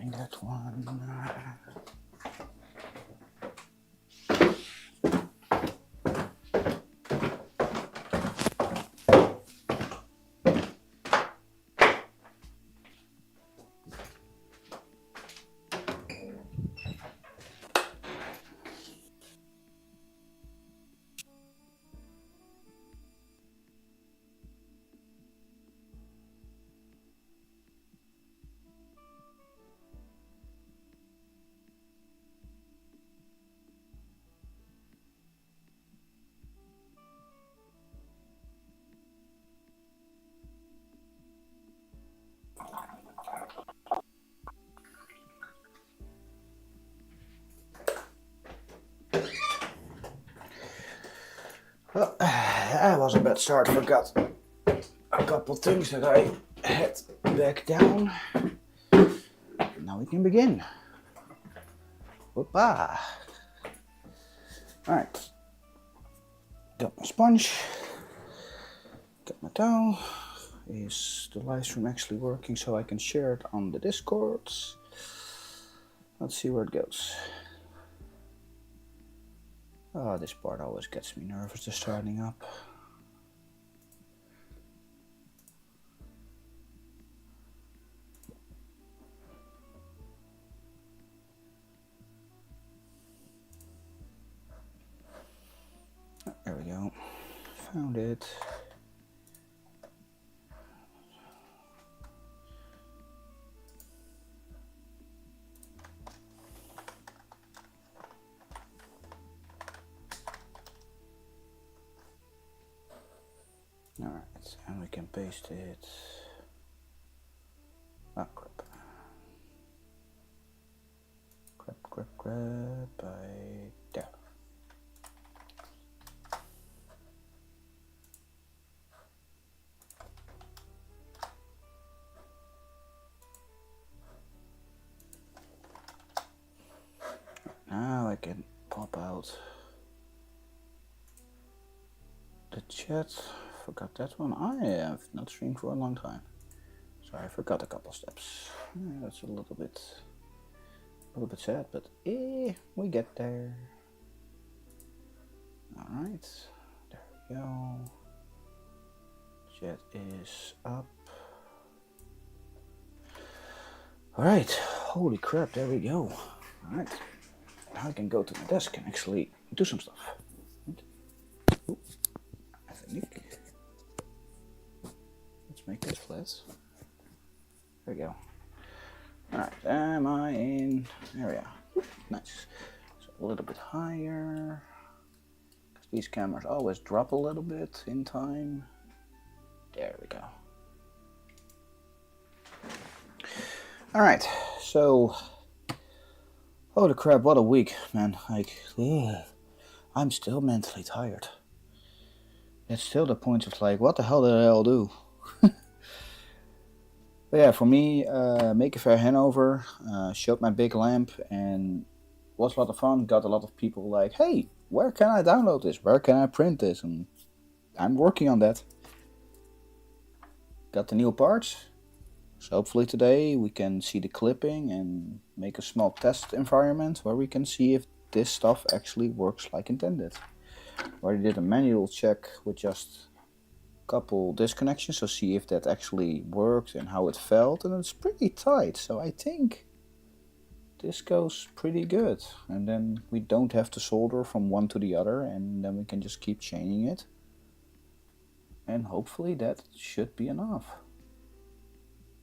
opening that one. Well, that was a bad start. Forgot a couple things that I had back down. Now we can begin. Whoopah. Alright. Got my sponge. Got my towel. Is the live stream actually working so I can share it on the Discord? Let's see where it goes. Oh, this part always gets me nervous, just starting up. There we go. Found it. Alright, and we can paste it. Ah, crap. Crap, by there. Now I can pop out the chat. Forgot that one. I have not streamed for a long time, so I forgot a couple steps. Yeah, that's a little bit sad, but we get there. All right, there we go. Chat is up. All right, holy crap, there we go. All right, now I can go to my desk and actually do some stuff. Ooh, I think. Let's make this flat. There we go. Alright, am I in? There we are. Nice. So a little bit higher. Because these cameras always drop a little bit in time. There we go. Alright, so holy crap, what a week, man. Like, I'm still mentally tired. It's still the point of like, what the hell did I all do? But yeah, for me, Make a Fair Hannover, showed my big lamp and was a lot of fun. Got a lot of people like, hey, where can I download this? Where can I print this? And I'm working on that. Got the new parts. So hopefully today we can see the clipping and make a small test environment where we can see if this stuff actually works like intended. Already did a manual check with just couple disconnections, so see if that actually worked and how it felt, and it's pretty tight, so I think this goes pretty good. And then we don't have to solder from one to the other, and then we can just keep changing it, and hopefully that should be enough.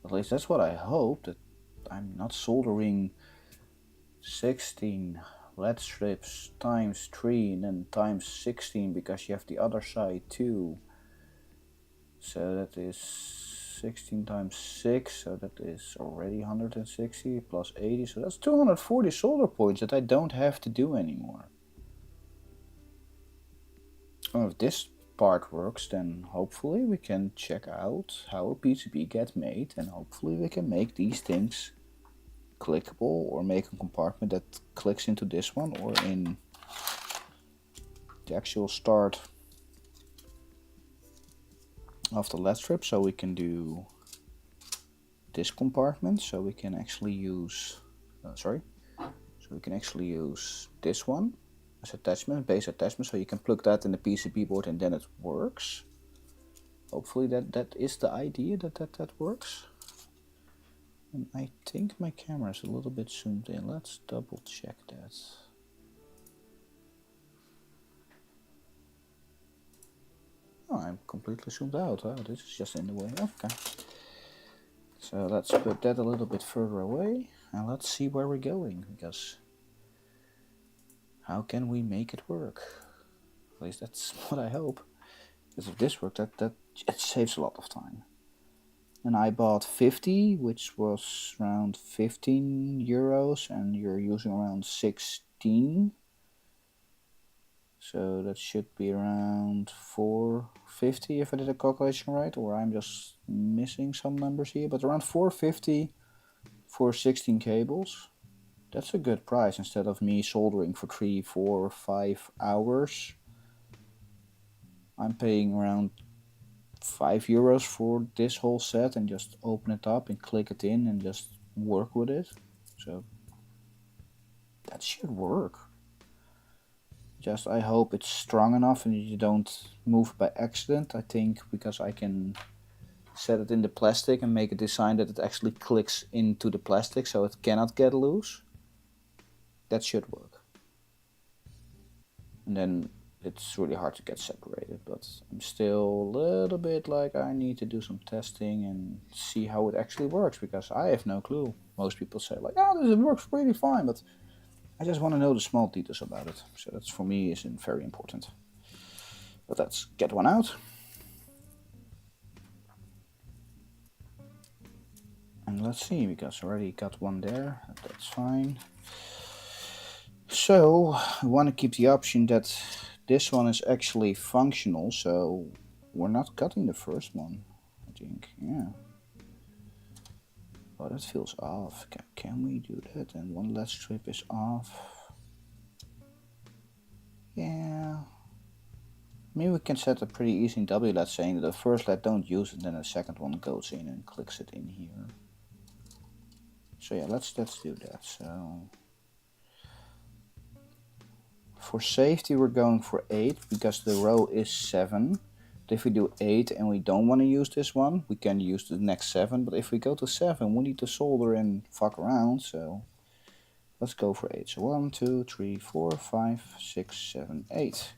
At least that's what I hope, that I'm not soldering 16 LED strips times 3 and then times 16 because you have the other side too. So that is 16 times 6, so that is already 160 plus 80, so that's 240 solder points that I don't have to do anymore. Well, if this part works, then hopefully we can check out how a PCB gets made, and hopefully we can make these things clickable, or make a compartment that clicks into this one or in the actual start of the LED strip, so we can do this compartment, so we can actually use, so we can actually use this one as attachment, base attachment, so you can plug that in the PCB board and then it works. Hopefully that is the idea, that works. And I think my camera is a little bit zoomed in. Let's double check that. Oh, I'm completely zoomed out. Oh, this is just in the way. Okay. So let's put that a little bit further away and let's see where we're going, because how can we make it work? At least that's what I hope. Because if this works, that it saves a lot of time. And I bought 50, which was around 15 euros, and you're using around 16. So that should be around 450 if I did a calculation right, or I'm just missing some numbers here, but around 450 for 16 cables. That's a good price instead of me soldering for 3, 4, 5 hours. I'm paying around 5 euros for this whole set and just open it up and click it in and just work with it. So that should work. Just I hope it's strong enough and you don't move by accident. I think because I can set it in the plastic and make a design that it actually clicks into the plastic so it cannot get loose. That should work. And then it's really hard to get separated, but I'm still a little bit like I need to do some testing and see how it actually works, because I have no clue. Most people say like, oh, this works pretty fine, but I just want to know the small details about it. So that's for me is very important. But let's get one out. And let's see, because I already got one there, that's fine. So we want to keep the option that this one is actually functional, so we're not cutting the first one, I think, yeah. Oh, that feels off. Can we do that? And one last strip is off. Yeah. Maybe we can set a pretty easy W LED saying that the first LED don't use it, then the second one goes in and clicks it in here. So yeah, let's do that. So for safety we're going for 8 because the row is 7. But if we do 8 and we don't want to use this one, we can use the next 7. But if we go to 7, we need to solder and fuck around. So let's go for 8. So 1, 2, 3, 4, 5, 6, 7, 8.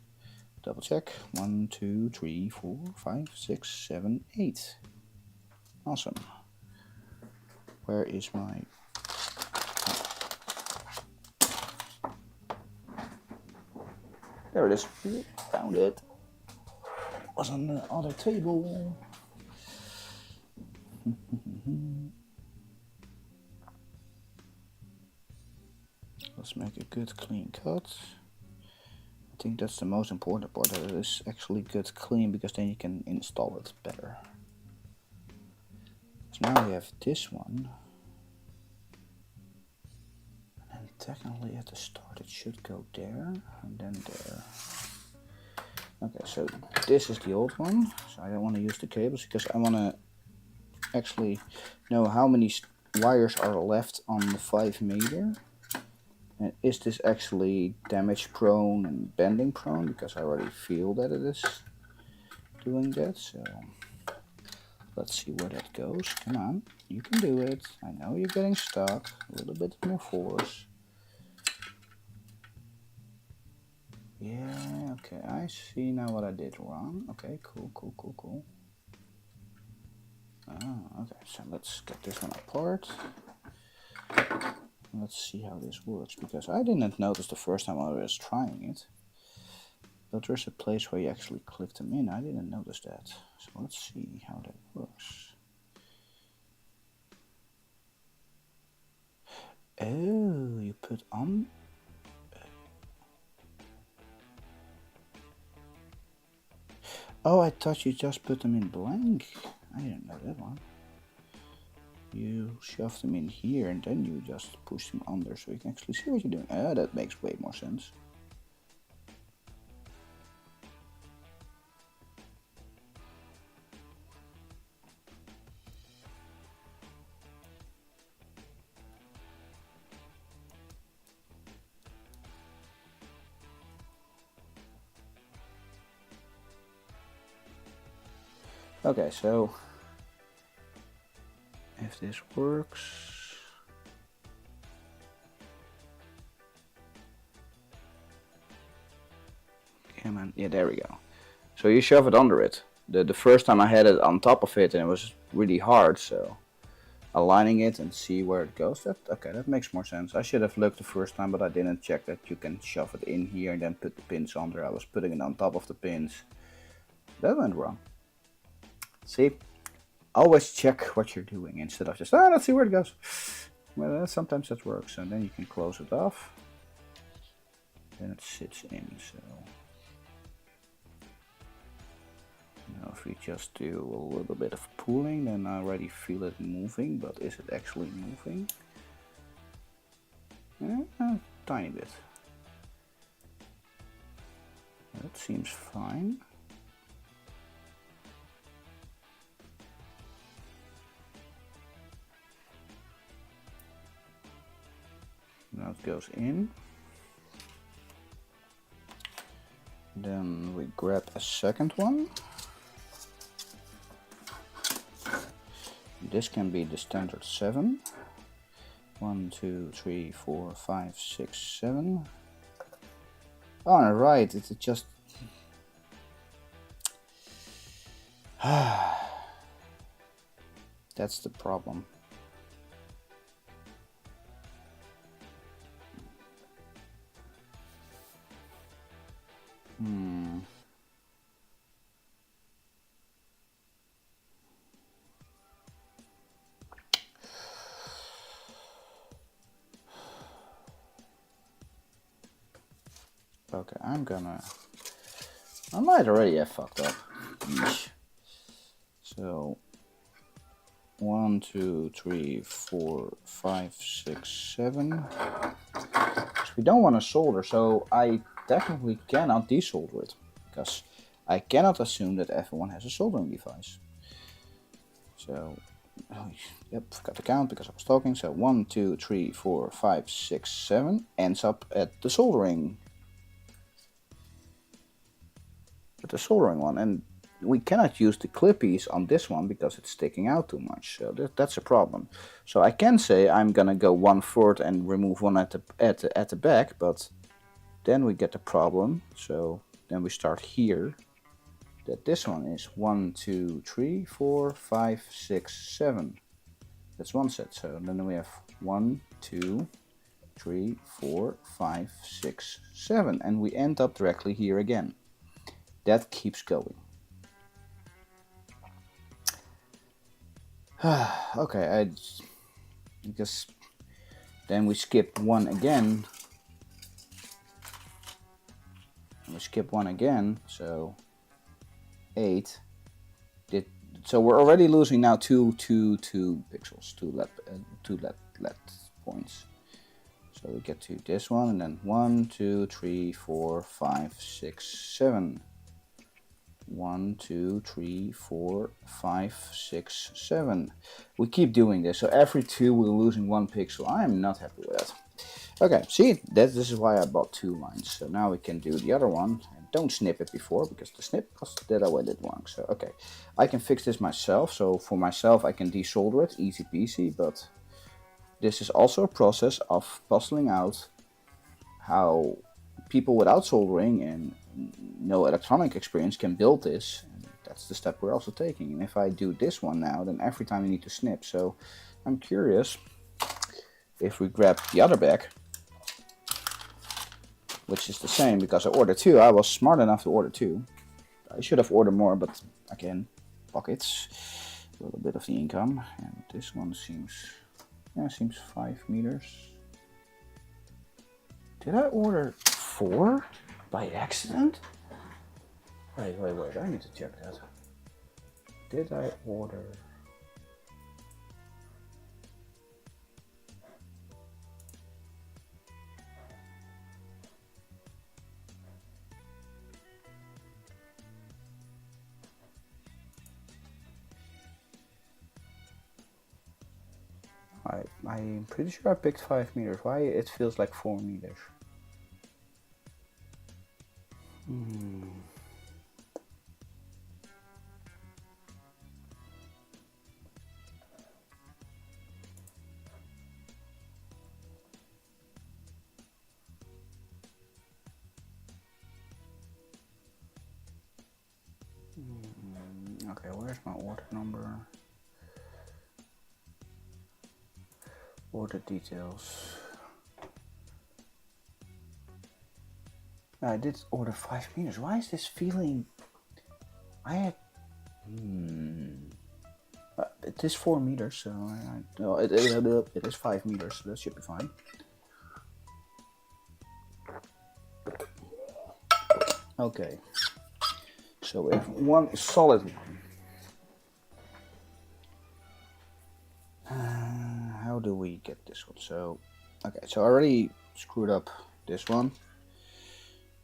Double check. 1, 2, 3, 4, 5, 6, 7, 8. Awesome. Where is my... There it is. Found it. Was on the other table. Let's make a good clean cut. I think that's the most important part, that it is actually good clean, because then you can install it better. So now we have this one. And technically at the start it should go there and then there. Okay, so this is the old one, so I don't want to use the cables because I want to actually know how many wires are left on the 5 meter. And is this actually damage prone and bending prone, because I already feel that it is doing that. So let's see where that goes. Come on, you can do it. I know you're getting stuck. A little bit more force. Yeah, okay, I see now what I did wrong. Okay, cool. Ah, okay, so let's get this one apart. Let's see how this works, because I didn't notice the first time I was trying it. But there's a place where you actually click them in. I didn't notice that. So let's see how that works. Oh, you put on... Oh, I thought you just put them in blank. I didn't know that one. You shove them in here and then you just push them under so you can actually see what you're doing. Ah, that makes way more sense. Okay, so if this works, come on, yeah, there we go. So you shove it under it. The first time I had it on top of it and it was really hard, so aligning it and see where it goes. That makes more sense. I should have looked the first time, but I didn't check that you can shove it in here and then put the pins under. I was putting it on top of the pins. That went wrong. See, always check what you're doing instead of just, let's see where it goes. Well, sometimes that works, and then you can close it off. Then it sits in, so. Now if we just do a little bit of pulling, then I already feel it moving, but is it actually moving? A tiny bit. That seems fine. Now it goes in. Then we grab a second one. This can be the standard 7. 1, 2, 3, 4, 5, 6, 7. Oh, right, it's just. That's the problem. Okay, I might already have fucked up. Eesh. So 1, 2, 3, 4, 5, 6, 7. We don't want to solder, so I technically cannot desolder it, because I cannot assume that everyone has a soldering device. So, yep, forgot to count because I was talking. So 1, 2, 3, 4, 5, 6, 7 ends up at the soldering. At the soldering one, and we cannot use the clippies on this one because it's sticking out too much. So that's a problem. So I can say I'm gonna go 1/4 and remove one at the back, but then we get the problem. So then we start here. That this one is 1, 2, 3, 4, 5, 6, 7. That's one set. So then we have 1, 2, 3, 4, 5, 6, 7, and we end up directly here again. That keeps going. Okay, because then we skip one again. We skip one again, so 8. So we're already losing now two pixels, two LED points. So we get to this one, and then 1, 2, 3, 4, 5, 6, 7. 1, 2, 3, 4, 5, 6, 7. We keep doing this, so every 2 we're losing 1 pixel. I am not happy with that. Okay, see, this is why I bought 2 lines. So now we can do the other one. Don't snip it before, because the snip was that I did wrong. So okay, I can fix this myself. So for myself, I can desolder it, easy peasy. But this is also a process of puzzling out how people without soldering and no electronic experience can build this. And that's the step we're also taking. And if I do this one now, then every time you need to snip. So I'm curious if we grab the other bag, which is the same because I ordered 2. I was smart enough to order 2. I should have ordered more, but again, pockets, a little bit of the income. And this one seems 5 meters. Did I order 4 by accident? Wait, I need to check that. Did I order... I'm pretty sure I picked 5 meters. Why it feels like 4 meters? Okay, where's my order number? Order details. I did order 5 meters. Why is this feeling? I had. It is 4 meters, so no, it is 5 meters, so that should be fine. Okay, so we have one solid one. How do we get this one? So, okay, so I already screwed up this one.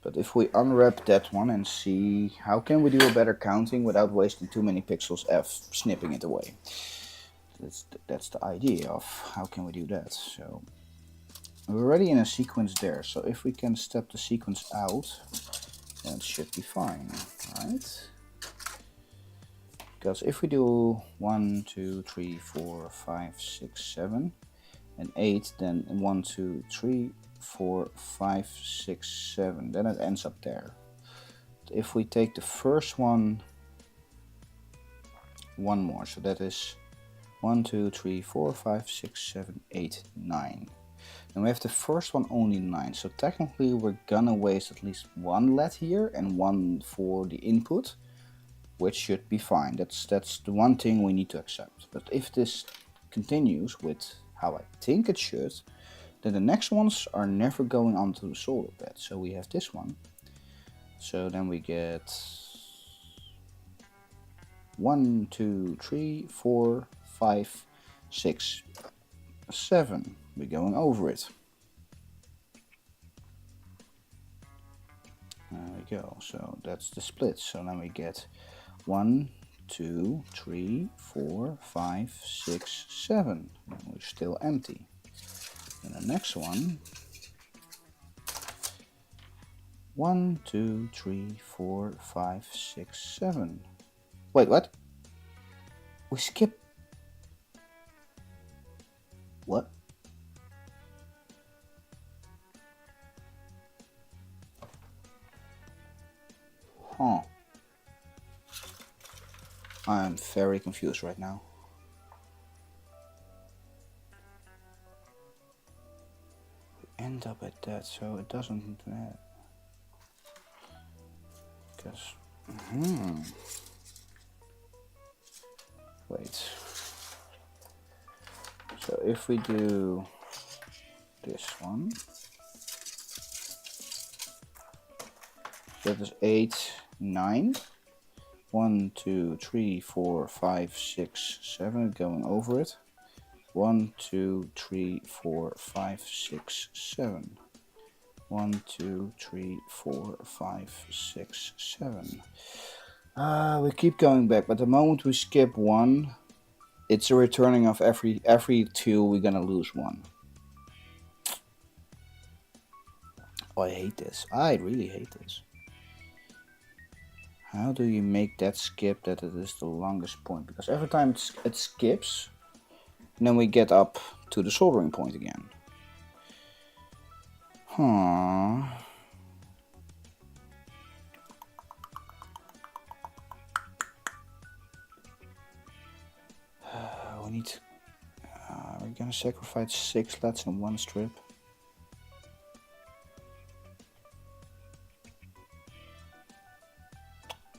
But if we unwrap that one and see how can we do a better counting without wasting too many pixels F snipping it away. That's the idea of how can we do that. So we're already in a sequence there. So if we can step the sequence out, then it should be fine, right? Because if we do 1, 2, 3, 4, 5, 6, 7 and 8, then 1, 2, 3, 4, 5, 6, 7, then it ends up there. If we take the first one more, so that is 1, 2, 3, 4, 5, 6, 7, 8, 9. And we have the first one only 9, so technically we're gonna waste at least one LED here and one for the input, which should be fine. That's the one thing we need to accept. But if this continues with how I think it should, then the next ones are never going onto the solder bed. So we have this one. So then we get 1, 2, 3, 4, 5, 6, 7. We're going over it. There we go. So that's the split. So then we get 1, 2, 3, 4, 5, 6, 7. And we're still empty. And the next one, 1, 2, 3, 4, 5, 6, 7. Wait, what? We skip. What? Huh. I'm very confused right now. End up at that, so it doesn't because wait, so if we do this one, that is 8, 9, 1, 2, 3, 4, 5, 6, 7, going over it. 1, 2, 3, 4, 5, 6, 7. 1, 2, 3, 4, 5, 6, 7. We keep going back, but the moment we skip one, it's a returning of every 2, we're gonna lose 1. Oh, I hate this. I really hate this. How do you make that skip that it is the longest point? Because every time it skips, and then we get up to the soldering point again. Huh. We need. We're gonna sacrifice 6 LEDs in one strip.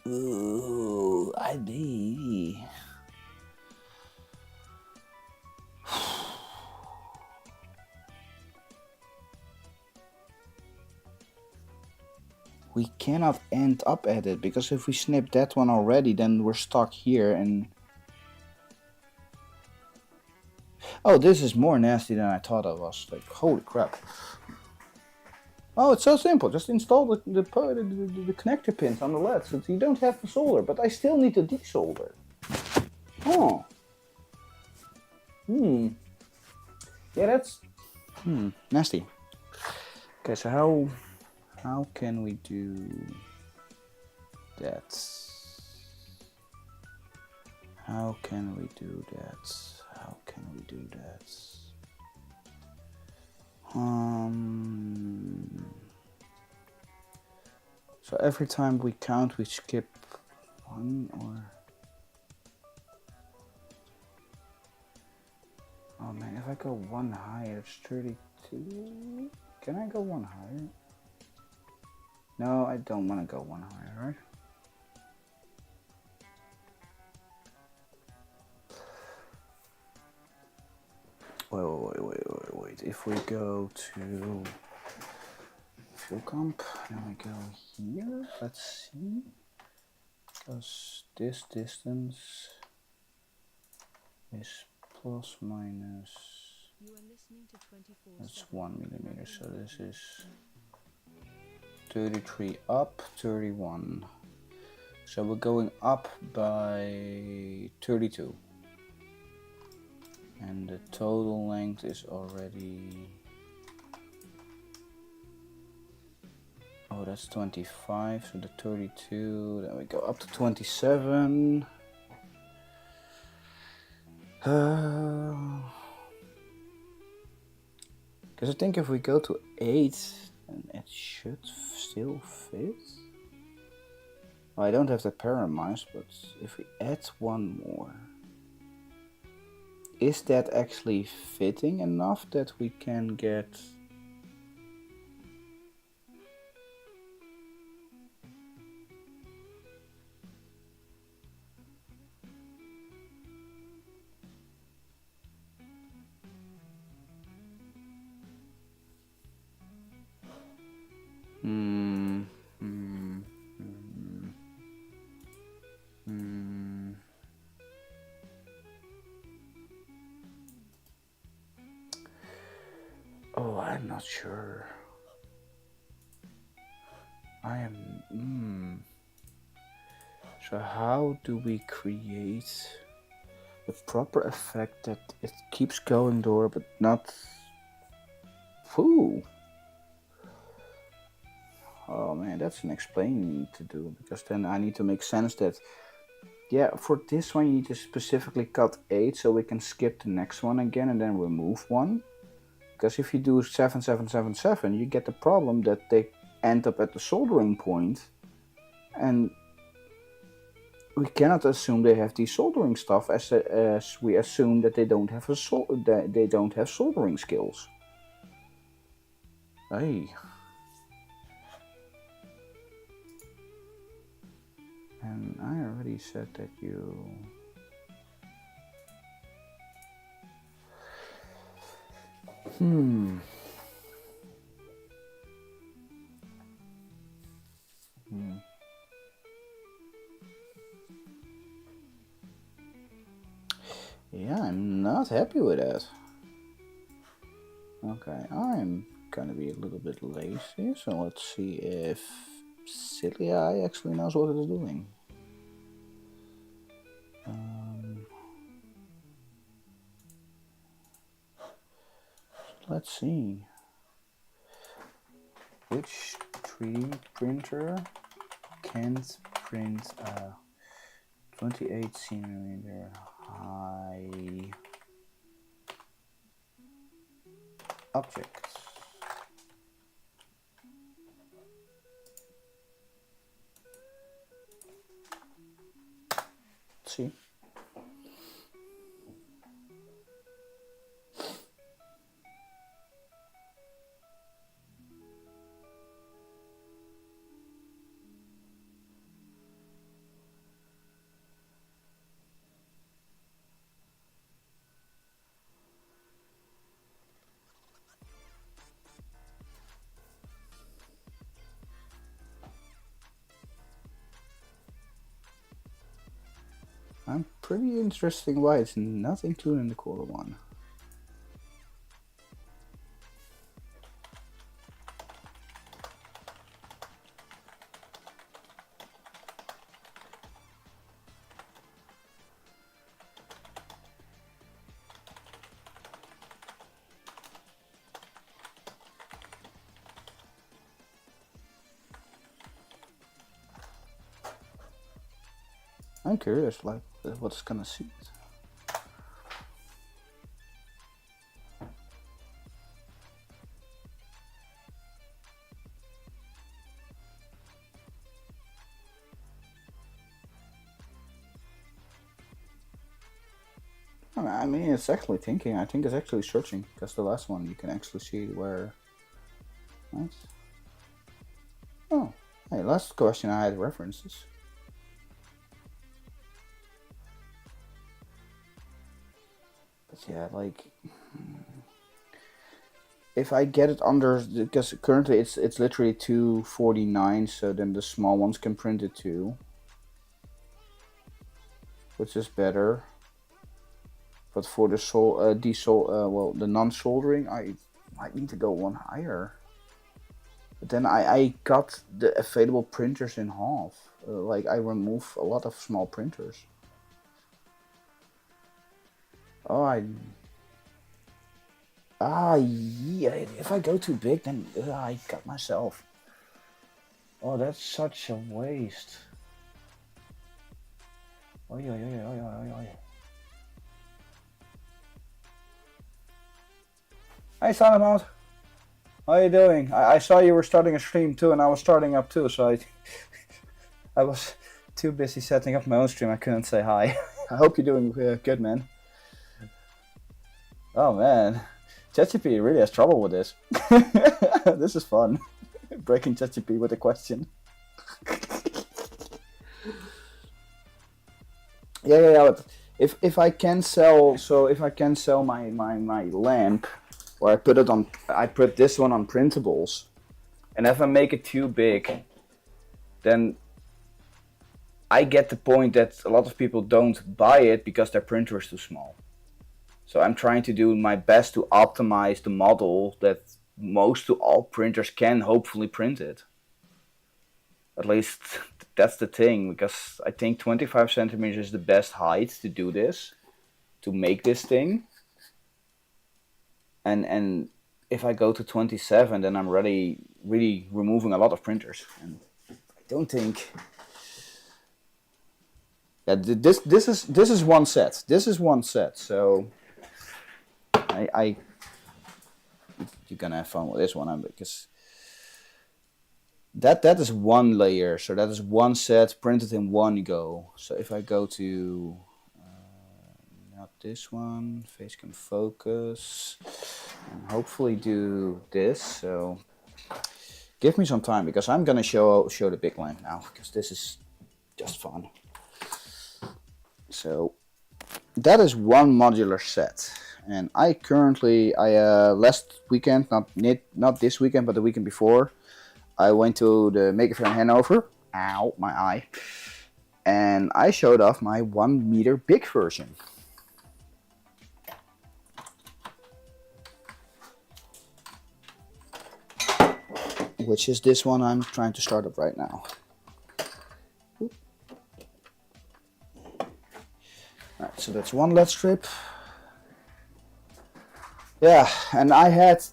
Ooh, I be. We cannot end up at it, because if we snip that one already, then we're stuck here and... Oh, this is more nasty than I thought it was. Like, holy crap. Oh, it's so simple. Just install the connector pins on the LEDs. So you don't have to solder, but I still need to desolder. Oh. Yeah, that's... nasty. Okay, so how can we do that? How can we do that? How can we do that? So every time we count, we skip 1 or... Oh man, if I go one higher, it's 32. Can I go one higher? No, I don't want to go one higher, right? Wait. If we go to fuel comp, then we go here. Let's see. Because this distance is plus minus. That's 1 millimeter. So this is 33 up, 31. So we're going up by 32. And the total length is already... Oh, that's 25, so the 32, then we go up to 27. Because I think if we go to 8, then it should still fit. Oh, I don't have the parameters, but if we add one more, is that actually fitting enough that we can get... Oh, I'm not sure. I am... So how do we create the proper effect that it keeps going door but not... Whew. Oh man, that's an explaining to do, because then I need to make sense that, yeah, for this one you need to specifically cut 8 so we can skip the next one again and then remove one. Because if you do 7, 7, 7, 7, you get the problem that they end up at the soldering point, and we cannot assume they have desoldering stuff as we assume that they don't have they don't have soldering skills. Hey. And I already said that you... Yeah, I'm not happy with that. Okay, I'm gonna be a little bit lazy, so let's see if Silly Eye actually knows what it is doing. Let's see. Which 3D printer can't print a 28 centimeter high object? Let's see. I'm pretty interested why it's not included in the quarter one. I'm curious, like, what's gonna see it. I mean, it's actually thinking. I think it's actually searching, because the last one you can actually see where. Right? Oh, hey, last question I had references. But yeah, like, if I get it under, because currently it's literally 249, so then the small ones can print it too, which is better. But for the the non-soldering, I might need to go one higher. But then I cut the available printers in half. Like, I remove a lot of small printers. Oh, yeah. If I go too big, then I cut myself. Oh, that's such a waste. Oh yeah. Hey, Silent, how are you doing? I saw you were starting a stream too, and I was starting up too, so I was too busy setting up my own stream. I couldn't say hi. I hope you're doing good, man. Oh man, ChatGPT really has trouble with this. This is fun. Breaking ChatGPT with a question. Yeah. But if I can sell, my lamp, or I put this one on printables, and if I make it too big, then I get the point that a lot of people don't buy it because their printer is too small. So I'm trying to do my best to optimize the model that most to all printers can hopefully print it. At least that's the thing, because I think 25 centimeters is the best height to do this, to make this thing. And if I go to 27, then I'm really removing a lot of printers. And I don't think. Yeah, this is one set. This is one set. So you're gonna have fun with this one, because that is one layer. So that is one set printed in one go. So if I go to not this one, facecam focus, and hopefully do this. So give me some time, because I'm gonna show the big lamp now, because this is just fun. So that is one modular set, and I currently last weekend, not this weekend, but the weekend before, I went to the Maker Fair in Hannover. Ow, my eye. And I showed off my 1 meter big version. Which is this one I'm trying to start up right now. Alright, so that's one LED strip. Yeah, and I had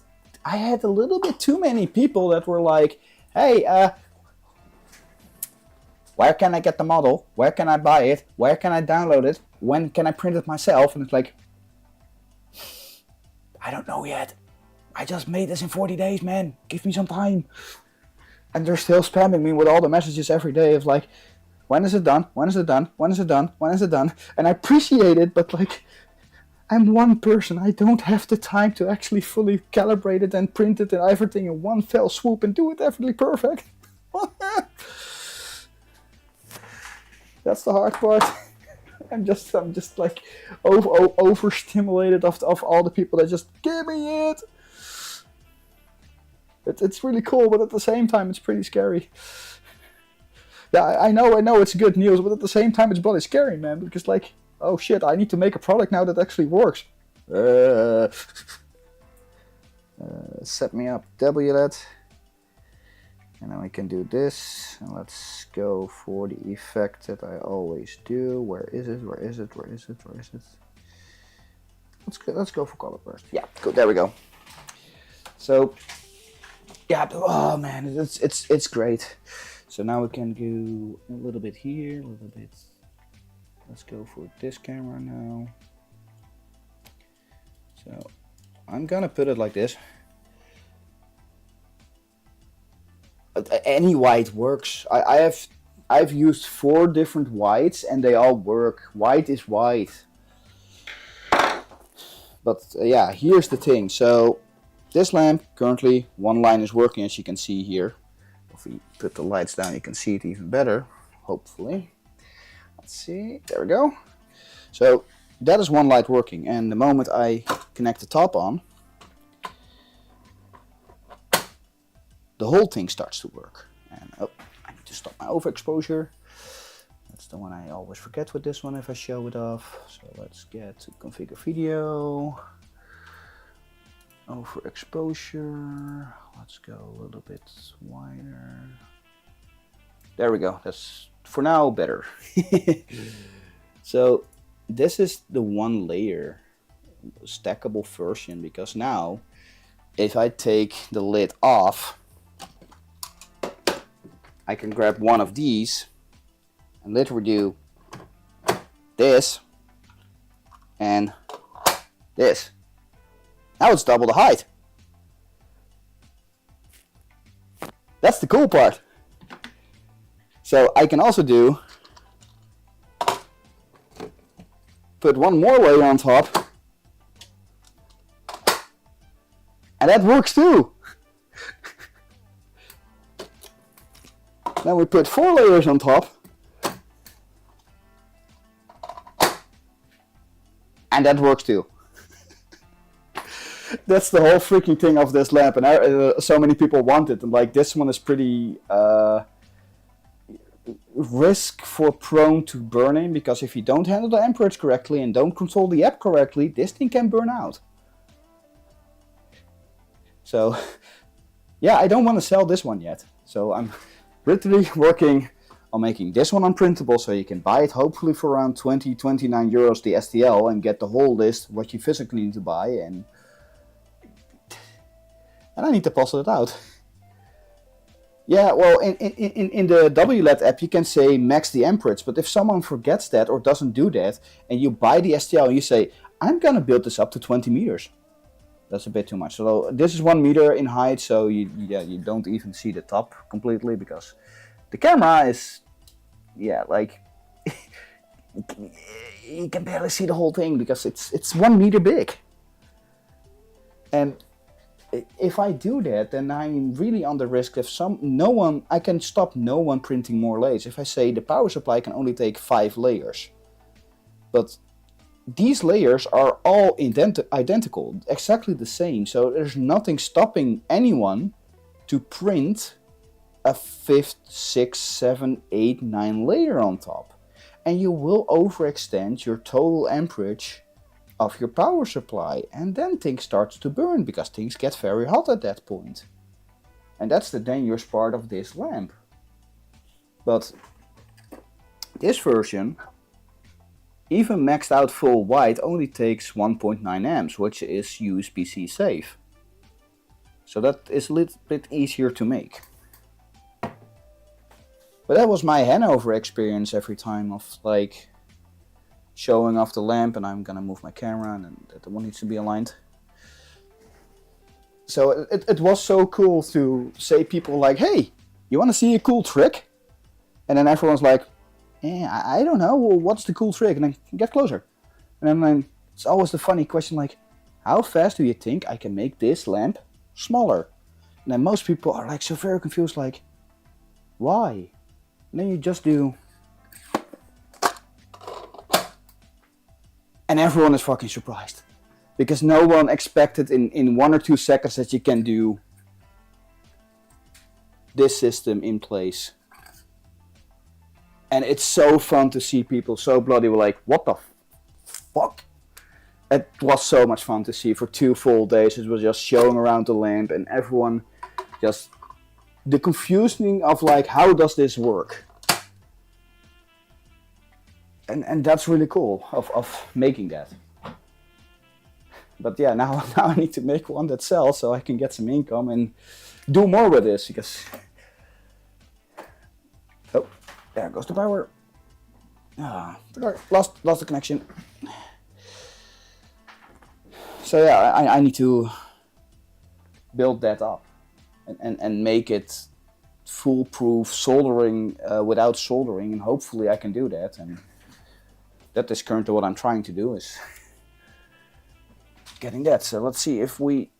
a little bit too many people that were like, hey, where can I get the model? Where can I buy it? Where can I download it? When can I print it myself? And it's like, I don't know yet. I just made this in 40 days, man. Give me some time. And they're still spamming me with all the messages every day of like, when is it done? When is it done? When is it done? When is it done? And I appreciate it, but like, I'm one person. I don't have the time to actually fully calibrate it and print it and everything in one fell swoop and do it everything perfect. That's the hard part. I'm just like overstimulated of all the people that just give me it. It's really cool, but at the same time, it's pretty scary. Yeah, I know it's good news, but at the same time, it's bloody scary, man. Because like, oh shit, I need to make a product now that actually works. Set me up WLED. And then we can do this. And let's go for the effect that I always do. Where is it? Let's go for color burst. Yeah, good. There we go. So, yeah. Oh man, it's great. So now we can do a little bit here, a little bit. Let's go for this camera now. So I'm gonna put it like this. Any white works. I've used 4 different whites and they all work. White is white. But yeah, here's the thing. So this lamp, currently one line is working, as you can see here. If we put the lights down, you can see it even better, hopefully. Let's see, there we go. So that is one light working, and the moment I connect the top on, the whole thing starts to work. And oh, I need to stop my overexposure. That's the one I always forget with this one if I show it off. So let's get to configure video. Overexposure. Let's go a little bit wider. There we go. That's for now better. So this is the one layer stackable version, because now if I take the lid off, I can grab one of these and literally do this and this. Now it's double the height. That's the cool part. So I can also put one more layer on top, and that works too. Then we put 4 layers on top, and that works too. That's the whole freaking thing of this lamp, and so many people want it. And like, this one is pretty risk for prone to burning, because if you don't handle the amperage correctly and don't control the app correctly, this thing can burn out. So yeah, I don't want to sell this one yet. So I'm literally working on making this one unprintable, so you can buy it hopefully for around 20-29 euros the STL, and get the whole list what you physically need to buy, and I need to puzzle it out. Yeah, well, in the WLED app you can say max the amperage, but if someone forgets that or doesn't do that, and you buy the STL and you say, I'm gonna build this up to 20 meters. That's a bit too much. So this is 1 meter in height, so you don't even see the top completely, because the camera is, yeah, like, you can barely see the whole thing because it's 1 meter big. And if I do that, then I'm really on the risk of I can stop no one printing more layers. If I say the power supply can only take 5 layers, but these layers are all identical, exactly the same, so there's nothing stopping anyone to print a 5th, 6th, 7th, 8th, 9th layer on top. And you will overextend your total amperage of your power supply, and then things starts to burn, because things get very hot at that point. And that's the dangerous part of this lamp. But this version, even maxed out full white, only takes 1.9 amps, which is USB-C safe. So that is a little bit easier to make. But that was my Hannover experience every time of like showing off the lamp, and I'm gonna move my camera, and that one needs to be aligned. So it was so cool to say people like, hey, you wanna see a cool trick? And then everyone's like, I don't know, well, what's the cool trick? And then get closer. And then it's always the funny question, like, how fast do you think I can make this lamp smaller? And then most people are like so very confused, like, why? And then you just do, and everyone is fucking surprised, because no one expected in 1 or 2 seconds that you can do this system in place. And it's so fun to see people so bloody like, what the fuck? It was so much fun to see for 2 full days. It was just showing around the lamp, and everyone just, the confusion of like, how does this work? And that's really cool of making that. But yeah, now I need to make one that sells so I can get some income and do more with this, because, oh, there goes the power. Lost the connection. So yeah, I need to build that up and make it foolproof soldering without soldering, and hopefully I can do that. And that is currently what I'm trying to do, is getting that. So let's see if we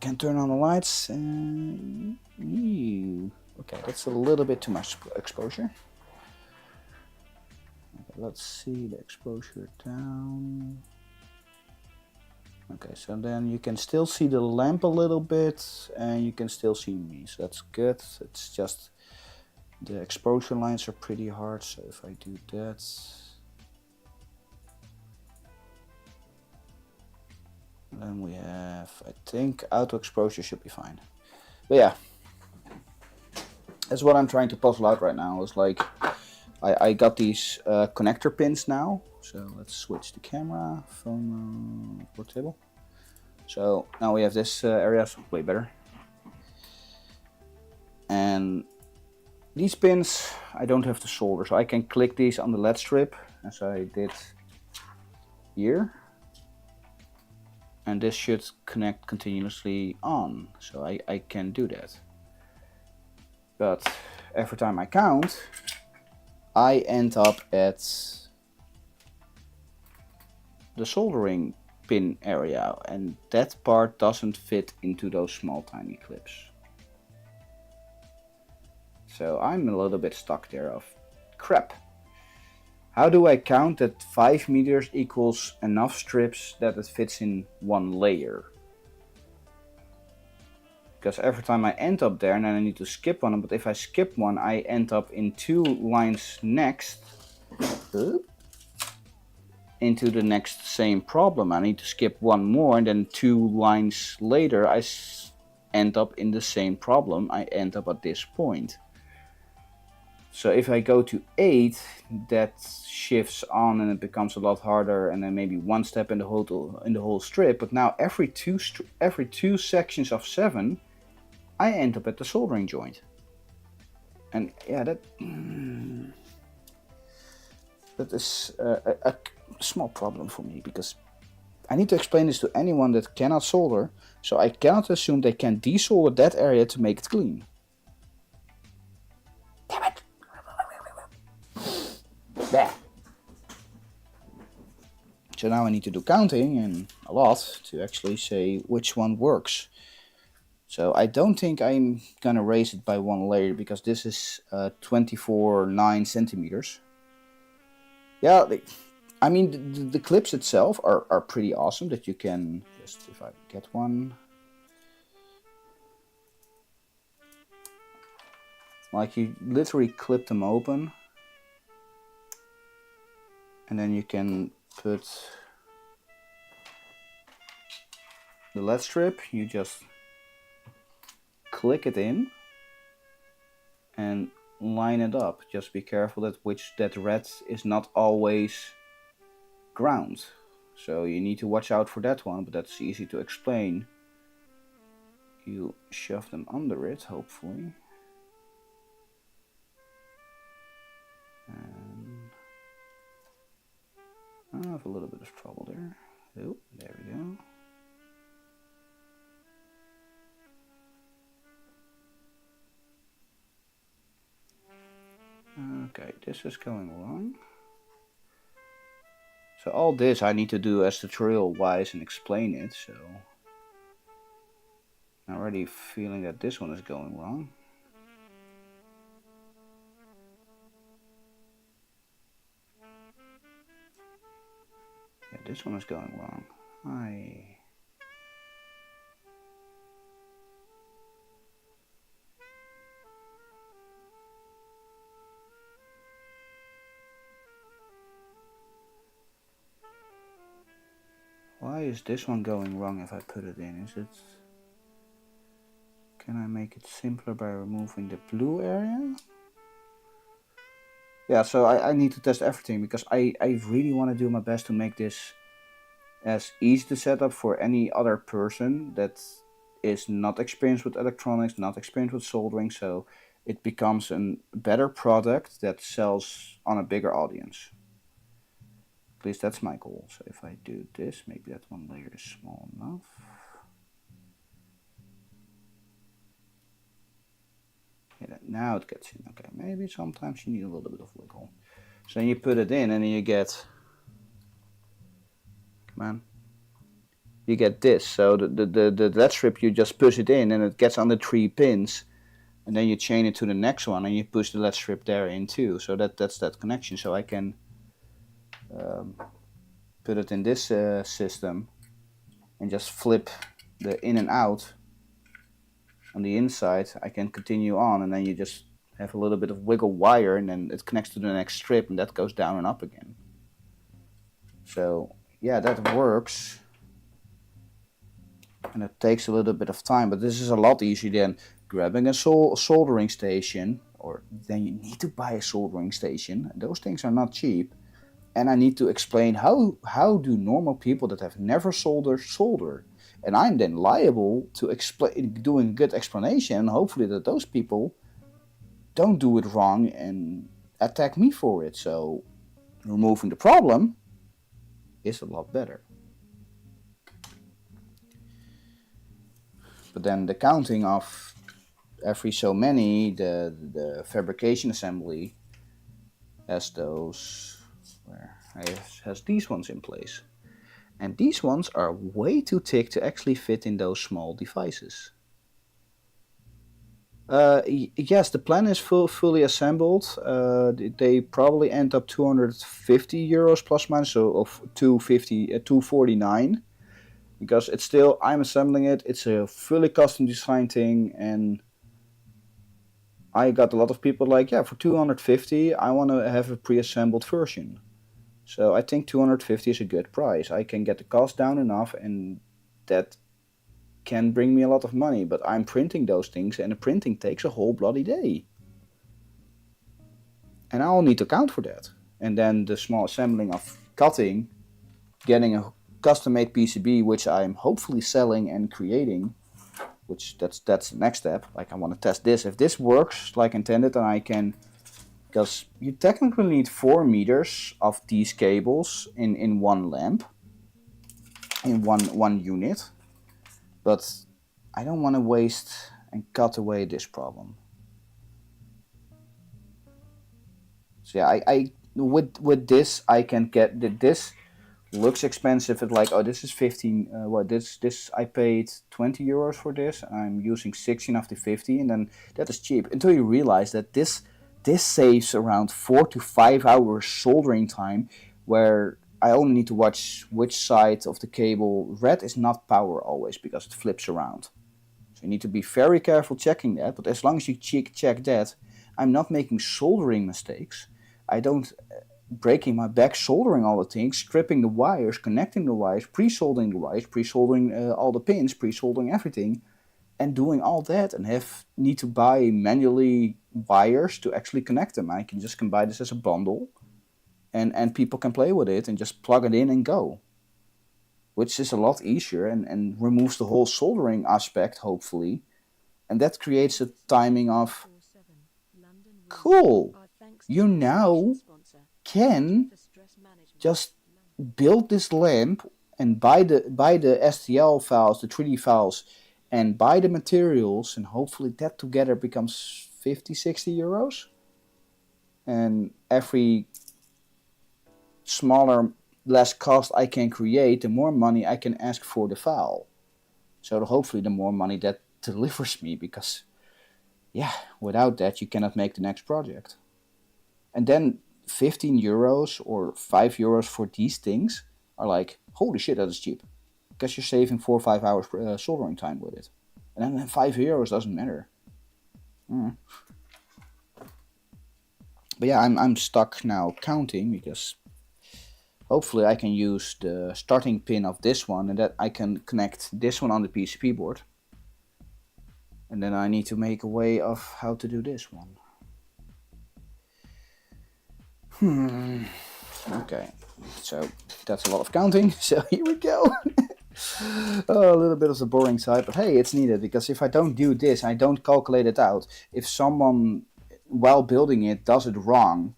can turn on the lights. Okay, that's a little bit too much exposure. Okay, let's see the exposure down. Okay, so then you can still see the lamp a little bit and you can still see me, so that's good. It's just the exposure lines are pretty hard, so if I do that, then we have, I think auto exposure should be fine. But yeah, that's what I'm trying to puzzle out right now. It's like I got these connector pins now. So let's switch the camera, phone, portable. So now we have this area, so way better. And these pins I don't have to solder, so I can click these on the LED strip as I did here. And this should connect continuously on, so I can do that. But every time I count, I end up at the soldering pin area, and that part doesn't fit into those small tiny clips. So I'm a little bit stuck there of crap. How do I count that 5 meters equals enough strips that it fits in one layer? Because every time I end up there and then I need to skip one, but if I skip one I end up in 2 lines next into the next same problem. I need to skip one more and then 2 lines later I end up in the same problem. I end up at this point. So if I go to 8, that shifts on and it becomes a lot harder, and then maybe one step in the whole strip. But now every two sections of 7, I end up at the soldering joint. And yeah, that is a small problem for me, because I need to explain this to anyone that cannot solder, so I cannot assume they can desolder that area to make it clean. Damn it! There. So now I need to do counting, and a lot, to actually say which one works. So I don't think I'm gonna raise it by one layer, because this is 24.9 centimeters. Yeah, I mean the clips itself are pretty awesome, that you can just, if I get one, like you literally clip them open and then you can put the LED strip, you just click it in and line it up. Just be careful that red is not always ground, so you need to watch out for that one, but that's easy to explain. You shove them under it, hopefully, and I have a little bit of trouble there. Oh, there we go. Okay, this is going wrong. So all this I need to do as tutorial wise and explain it, so I'm already feeling that this one is going wrong. Yeah, this one is going wrong. Why is this one going wrong if I put it in? Can I make it simpler by removing the blue area? Yeah, so I need to test everything, because I really want to do my best to make this as easy to set up for any other person that is not experienced with electronics, not experienced with soldering, so it becomes a better product that sells on a bigger audience. At least that's my goal. So if I do this, maybe that one layer is small enough. Yeah, now it gets in. Okay, maybe sometimes you need a little bit of wiggle. So then you put it in and then you get, come on. you get this. So the LED strip, you just push it in and it gets on the 3 pins, and then you chain it to the next one and you push the LED strip there in too. So that's that connection. So I can put it in this system and just flip the in and out on the inside. I can continue on, and then you just have a little bit of wiggle wire, and then it connects to the next strip, and that goes down and up again. So yeah, that works, and it takes a little bit of time, but this is a lot easier than grabbing a soldering station, or then you need to buy a soldering station. Those things are not cheap, and I need to explain how do normal people that have never solder, and I'm then liable to doing a good explanation, and hopefully that those people don't do it wrong and attack me for it. So removing the problem is a lot better. But then the counting of every so many, the fabrication assembly has those, where has these ones in place. And these ones are way too thick to actually fit in those small devices. Yes, the plan is fully assembled. They probably end up 250 euros plus minus, so of 249, because it's still, I'm assembling it. It's a fully custom design thing, and I got a lot of people like, yeah, for 250, I want to have a pre-assembled version. So I think 250 is a good price. I can get the cost down enough, and that can bring me a lot of money. But I'm printing those things, and the printing takes a whole bloody day. And I'll need to count for that. And then the small assembling of cutting, getting a custom-made PCB, which I'm hopefully selling and creating, which that's the next step. Like, I want to test this. If this works like intended, then I can, because you technically need 4 meters of these cables in one lamp, in one unit, but I don't want to waste and cut away this problem. So yeah, I with this I can get this. Looks expensive. It's like, oh, this is 15. This I paid 20 euros for this. I'm using 16 of the 50, and then that is cheap. Until you realize that this saves around 4 to 5 hours soldering time, where I only need to watch which side of the cable. Red is not power always, because it flips around. So you need to be very careful checking that. But as long as you check that, I'm not making soldering mistakes. I don't breaking my back soldering all the things, stripping the wires, connecting the wires, pre-soldering the wires, pre-soldering all the pins, pre-soldering everything, and doing all that, and need to buy manually wires to actually connect them. I can just buy this as a bundle, and people can play with it and just plug it in and go, which is a lot easier and removes the whole soldering aspect, hopefully, and that creates a timing of, cool, you now can just build this lamp and buy the STL files, the 3D files, and buy the materials, and hopefully that together becomes 50-60 euros. And every smaller, less cost I can create, the more money I can ask for the file. So hopefully the more money that delivers me, because yeah, without that you cannot make the next project. And then 15 euros or 5 euros for these things are like, holy shit, that is cheap, because you're saving 4 or 5 hours soldering time with it. And then 5 euros doesn't matter. But yeah, I'm stuck now counting, because hopefully I can use the starting pin of this one, and that I can connect this one on the PCB board. And then I need to make a way of how to do this one. Okay, so that's a lot of counting, so here we go. A little bit of the boring side, but hey, it's needed, because if I don't do this, I don't calculate it out, if someone while building it does it wrong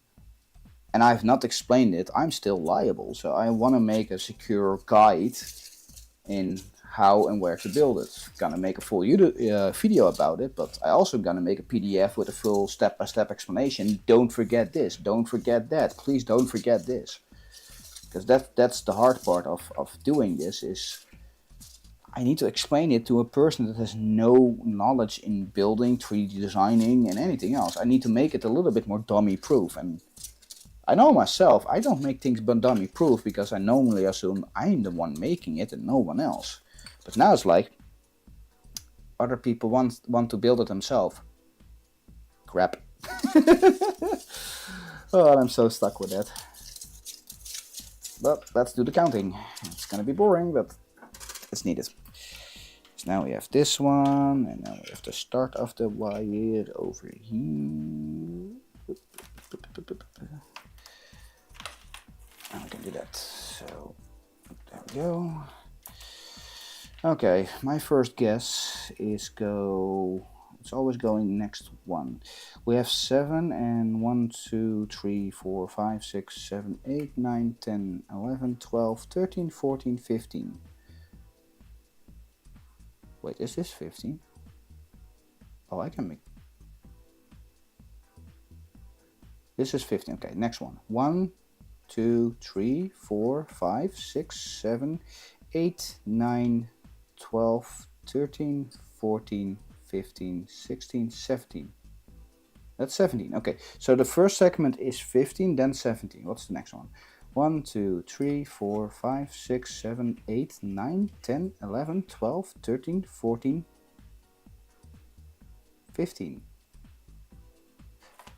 and I've not explained it, I'm still liable. So I want to make a secure guide in how and where to build it. I'm gonna make a full video about it, but I also gonna make a PDF with a full step-by-step explanation. Don't forget this, don't forget that, please don't forget this. Because that's the hard part of doing this, is I need to explain it to a person that has no knowledge in building, 3D designing, and anything else. I need to make it a little bit more dummy proof. And I know myself, I don't make things dummy proof because I normally assume I'm the one making it and no one else. But now it's like other people want to build it themselves. Crap. Oh, I'm so stuck with that. But let's do the counting. It's gonna be boring, but it's needed. So now we have this one, and now we have the start of the wire over here. And we can do that. So there we go. Okay, my first guess is it's always going next one. We have 7 and 1, 2, 3, 4, 5, 6, 7, 8, 9, 10, 11, 12, 13, 14, 15. Wait, is this 15? Oh, I can make... This is 15. Okay, next one. 1, 2, 3, 4, 5, 6, 7, 8, 9, 12, 13, 14, 15, 16, 17. That's 17. Okay, so the first segment is 15, then 17. What's the next one? 1, 2, 3, 4, 5, 6, 7, 8, 9, 10, 11, 12, 13, 14, 15.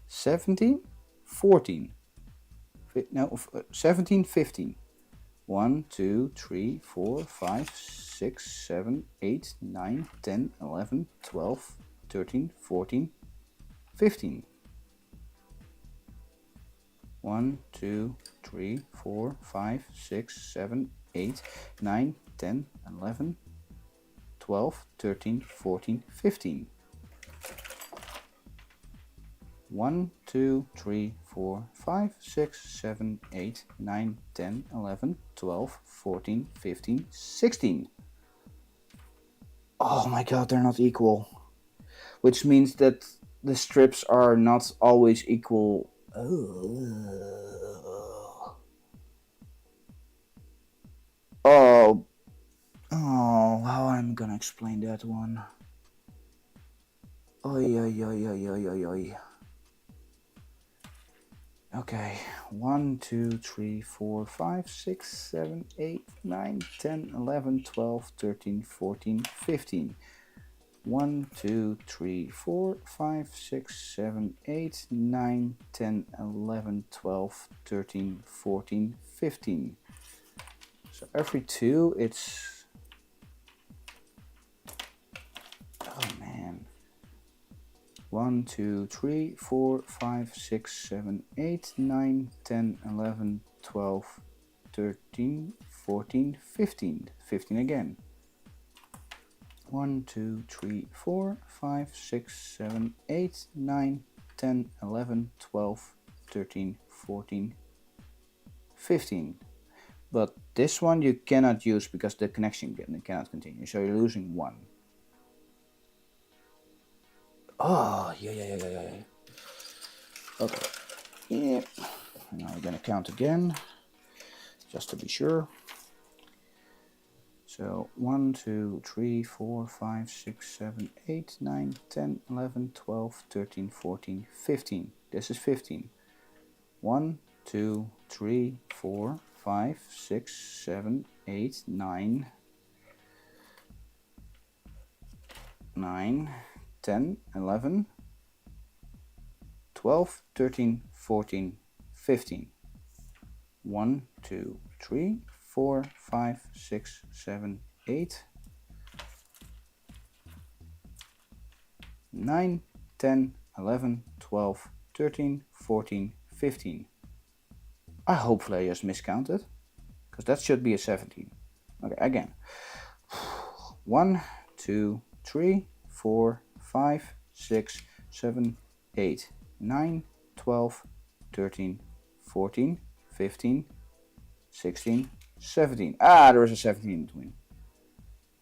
17, 14. No, 17, 15. 1, 2, 3, 4, 5, 6, 7, 8, 9, 10, 11, 12, 13, 14, 15. 1, 2, 3, 4, 5, 6, 7, 8, 9, 10, 11, 12, 13, 14, 15. 1, 2, 3, 4, 5, 6, 7, 8, 9, 10, 11, 12, 14, 15, 16. Oh my god, they're not equal. Which means that the strips are not always equal. Oh, how I'm gonna explain that one? Oi, oi, oi, oi, oi, oi, oi. Okay, 1, 2, 3, 4, 5, 6, 7, 8, 9, 10, 11, 12, 13, 14, 15. 1, 2, 3, 4, 5, 6, 7, 8, 9, 10, 11, 12, 13, 14, 15. So every 2 it's... Oh man. 1, 2, 3, 4, 5, 6, 7, 8, 9, 10, 11, 12, 13, 14, 15. 15 again. 1, 2, 3, 4, 5, 6, 7, 8, 9, 10, 11, 12, 13, 14, 15. But this one you cannot use because the connection cannot continue, so you're losing 1. Oh, yeah. Okay. Yeah. Now we're gonna count again, just to be sure. So 1, 2, 3, 4, 5, 6, 7, 8, 9, 10, 11, 12, 13, 14, 15. This is 15. 1, 2, 3, 4, 5, 6, 7, 8, 9, 10, 11, 12, 13, 14, 15. 1, 2, 3, 4, 5, 6, 7, 8, 9, 10, 11, 12, 13, 14, 15. I hopefully I just miscounted, because that should be a 17. Okay, again. 1, 2, 3, 4, 5, 6, 7, 8, 9, 12, 13, 14, 15, 16, 17. Ah, there is a 17 in between.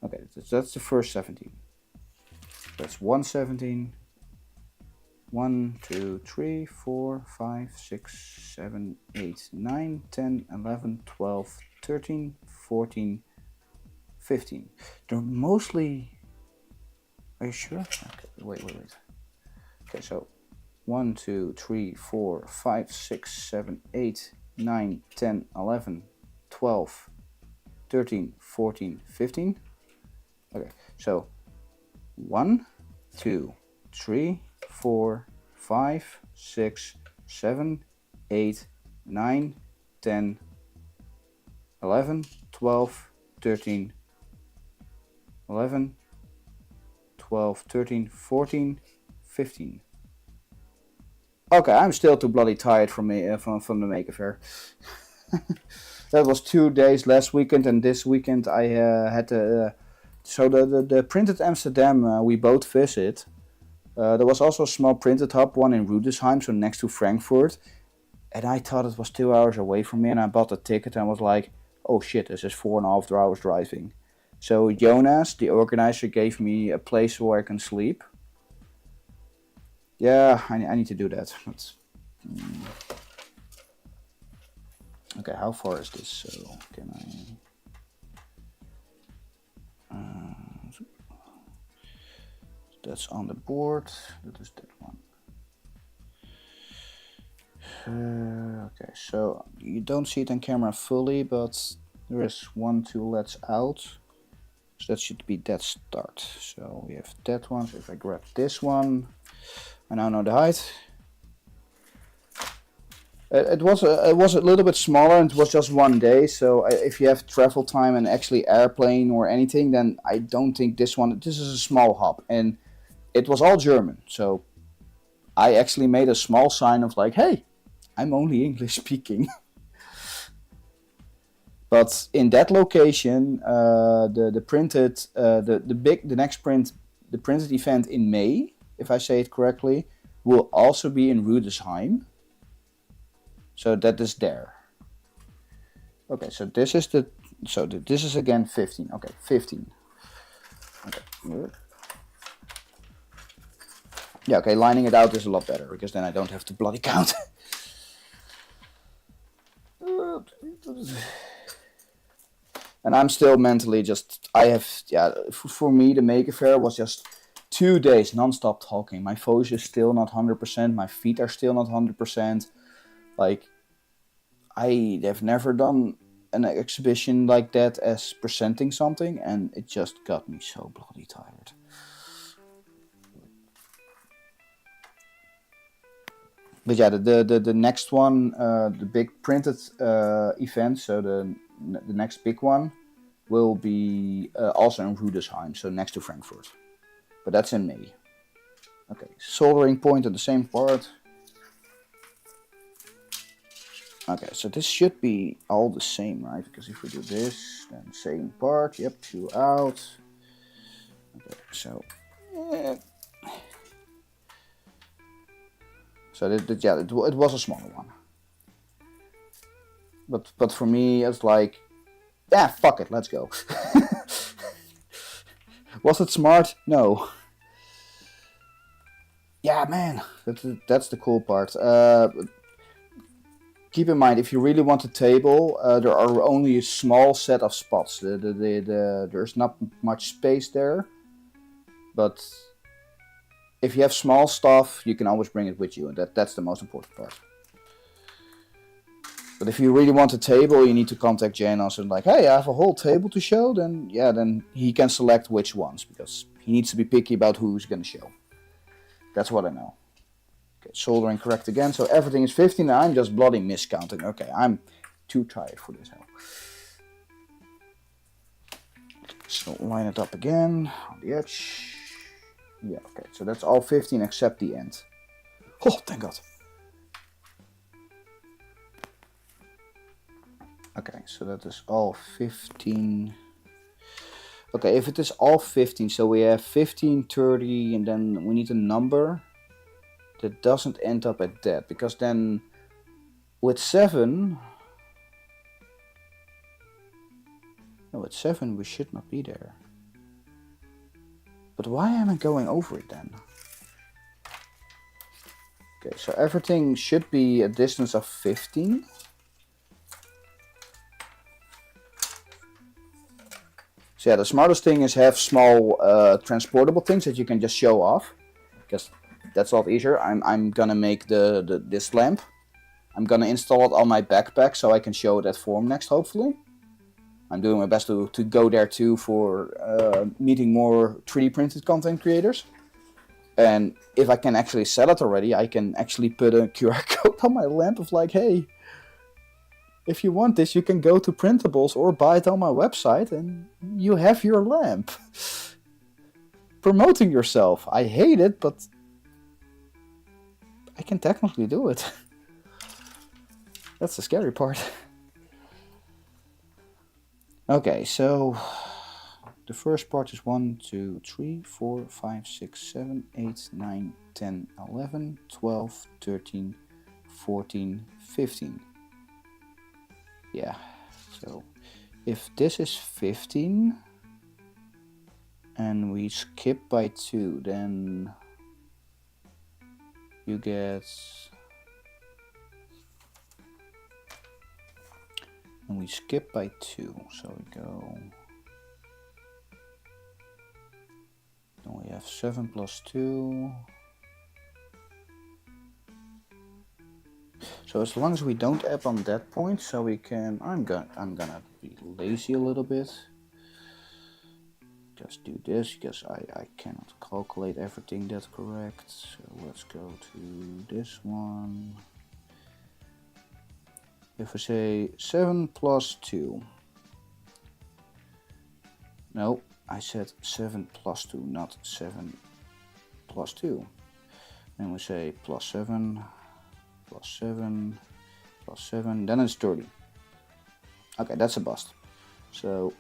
Okay, that's the first 17. That's 1 17. 1, 2, 3, 4, 5, 6, 7, 8, 9, 10, 11, 12, 13, 14, 15. They're mostly... Are you sure? Okay, wait. Okay, so 1, 2, 3, 4, 5, 6, 7, 8, 9, 10, 11, 12, 13, 14, 15. Okay, so 1, 2, 3, 4, 5, 6, 7, 8, 9, 10, 11, 12, 13, 11, 12, 13, 14, 15. Okay, I'm still too bloody tired from the Maker Faire. That was 2 days last weekend, and this weekend I had so the Printed Amsterdam we both visit. There was also a small printed hub, one in Rudesheim, so next to Frankfurt. And I thought it was 2 hours away from me, and I bought a ticket and was like, oh shit, this is 4.5 hours driving. So Jonas, the organizer, gave me a place where I can sleep. Yeah, I need to do that. But, okay, how far is this? So can I... that's on the board. That is that one. Okay, so you don't see it on camera fully, but there is 1, 2 LEDs out. So that should be that start. So we have that one. So if I grab this one, I now know the height. It was a little bit smaller, and it was just 1 day. So if you have travel time and actually airplane or anything, then I don't think this one. This is a small hub, and it was all German. So I actually made a small sign of like, hey, I'm only English speaking. But in that location, the printed the next print, the printed event in May, if I say it correctly, will also be in Rudesheim. So that is there. Okay, so this is this is again 15. Okay, 15. Okay. Yeah, okay, lining it out is a lot better, because then I don't have to bloody count. And I'm still mentally just, for me the Maker Faire was just 2 days non-stop talking. My voice is still not 100%, my feet are still not 100%. Like, I have never done an exhibition like that as presenting something, and it just got me so bloody tired. But yeah, the next one, the big printed event, so the next big one will be also in Rudesheim, so next to Frankfurt. But that's in May. Okay, soldering point on the same part. Okay, so this should be all the same, right? Because if we do this, then same part, yep, 2 out. Okay, so... So it was a smaller one. But for me, it's like, yeah, fuck it, let's go. Was it smart? No. Yeah, man, that's the cool part. Keep in mind, if you really want a table, there are only a small set of spots. There's not much space there. But if you have small stuff, you can always bring it with you, and that's the most important part. But if you really want a table, you need to contact Janos and like, hey, I have a whole table to show. Then he can select which ones, because he needs to be picky about who's going to show. That's what I know. Okay, soldering correct again. So everything is 15, and I'm just bloody miscounting. Okay, I'm too tired for this hell. So line it up again on the edge. Yeah, okay, so that's all 15 except the end. Oh, thank God. Okay, so that is all 15. Okay, if it is all 15, so we have 15, 30, and then we need a number that doesn't end up at that, because then with 7... No, at 7 we should not be there. But why am I going over it then? Okay, so everything should be a distance of 15. So yeah, the smartest thing is have small transportable things that you can just show off, because that's a lot easier. I'm gonna make this lamp. I'm gonna install it on my backpack so I can show it at Form next, hopefully. I'm doing my best to go there too for meeting more 3D printed content creators. And if I can actually sell it already, I can actually put a QR code on my lamp of like, hey, if you want this, you can go to Printables or buy it on my website and you have your lamp. Promoting yourself. I hate it, but I can technically do it. That's the scary part. Okay, so the first part is 1, 2, 3, 4, 5, 6, 7, 8, 9, 10, 11, 12, 13, 14, 15. Yeah, so if this is 15 and we skip by 2, then you get... And we skip by 2, so we go... Then we have 7 plus 2. So as long as we don't add on that point, so we can... I'm gonna be lazy a little bit. Just do this, because I cannot calculate everything that's correct. So let's go to this one. If I say 7 plus 2. No, I said 7 plus 2, not 7 plus 2. Then we say plus 7, plus 7, plus 7, then it's 30. Okay, that's a bust. So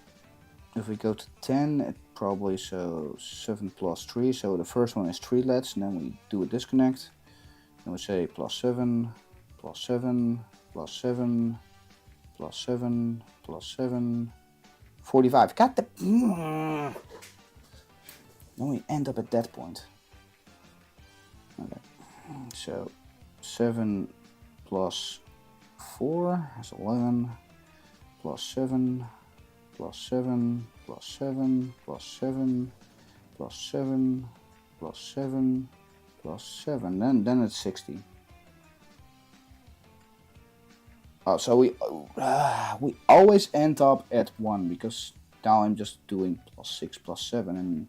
if we go to 10, it probably so 7 plus 3. So the first one is 3 LEDs, and then we do a disconnect. Then we say plus 7, plus 7, plus 7, plus 7, plus 7, 45. Got the... Then we end up at that point. Okay, so 7 plus 4 is 11, plus 7, plus 7, plus 7, plus 7, plus 7, plus 7, plus 7, then it's 60. Oh, so we always end up at 1, because now I'm just doing plus 6 plus 7, and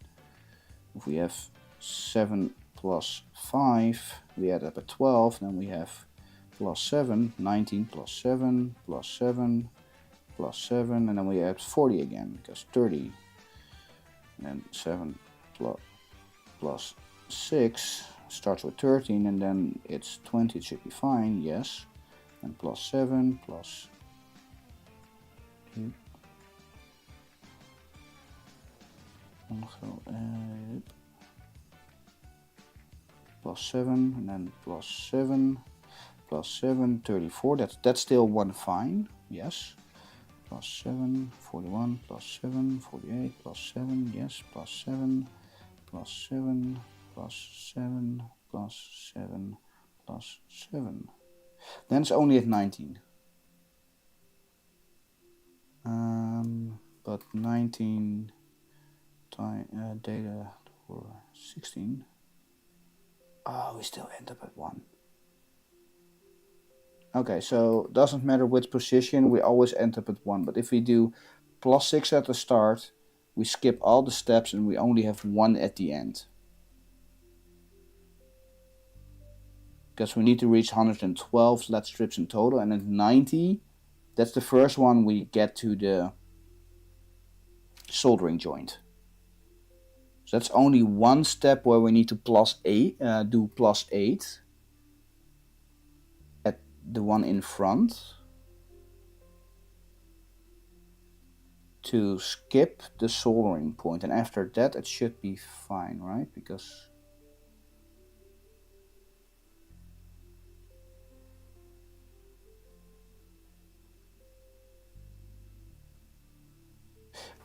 if we have 7 plus 5, we add up at 12, then we have plus 7, 19 plus 7, plus 7, plus 7, and then we add 40 again, because 30, and then 7 plus 6 starts with 13, and then it's 20, it should be fine, yes. And plus 7, plus 8. Plus 7, and then plus 7, plus 7, 34. That's still one fine, yes. Plus 7, 41, plus 7, 48, plus 7, yes, plus 7, plus 7, plus 7, plus 7, plus 7. Then it's only at 19. But 19 data for 16. Oh, we still end up at 1. Okay, so doesn't matter which position, we always end up at 1. But if we do plus 6 at the start, we skip all the steps and we only have 1 at the end. Because we need to reach 112 LED strips in total, and at 90, that's the first one we get to the soldering joint. So that's only one step where we need to do plus 8 at the one in front to skip the soldering point, and after that it should be fine, right? Because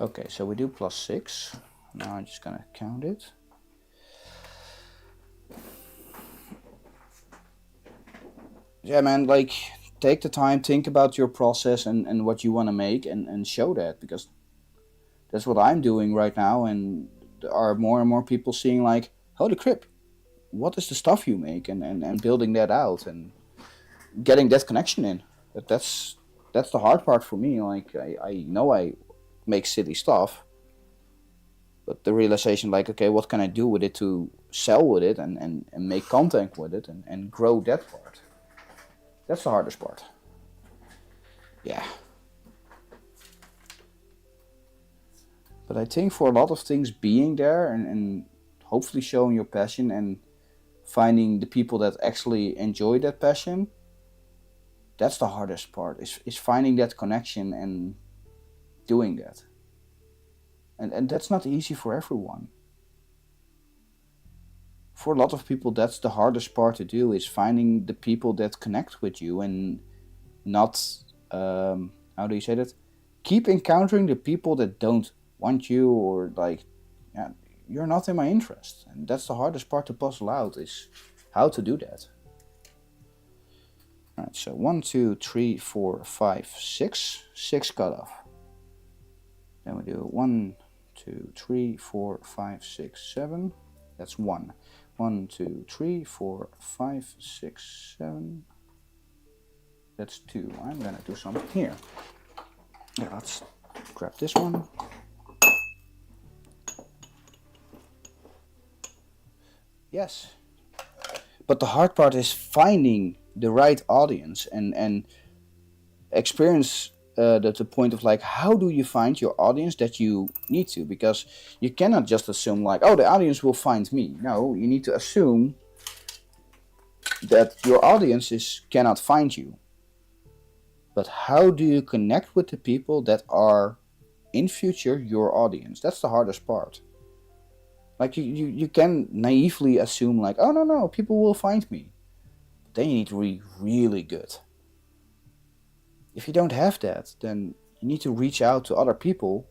okay, so we do plus 6. Now I'm just gonna count it. Yeah, man, like, take the time, think about your process and what you want to make, and show that, because That's what I'm doing right now, and there are more and more people seeing like, holy crap, what is the stuff you make, and building that out and getting that connection in. That's the hard part for me. Like I know I make silly stuff, but the realization like, okay, what can I do with it to sell with it and make content with it and grow that part. That's the hardest part. Yeah. But I think for a lot of things, being there and hopefully showing your passion and finding the people that actually enjoy that passion, that's the hardest part, is finding that connection and doing that. And that's not easy for everyone. For a lot of people, that's the hardest part to do, is finding the people that connect with you and not, how do you say that? Keep encountering the people that don't want you, or like, yeah, you're not in my interest. And that's the hardest part to puzzle out, is how to do that. Alright, so 1, 2, 3, 4, 5, 6. 6 cutoff. Then we do 1, 2, 3, 4, 5, 6, 7. That's 1. 1, 2, 3, 4, 5, 6, 7. That's 2. I'm gonna do something here. Yeah, let's grab this one. Yes. But the hard part is finding the right audience and experience the point of like, how do you find your audience that you need to? Because you cannot just assume like, oh, the audience will find me. No, you need to assume that your audience cannot find you. But how do you connect with the people that are in future your audience? That's the hardest part. Like you can naively assume like, oh no, people will find me. But then you need to be really good. If you don't have that, then you need to reach out to other people,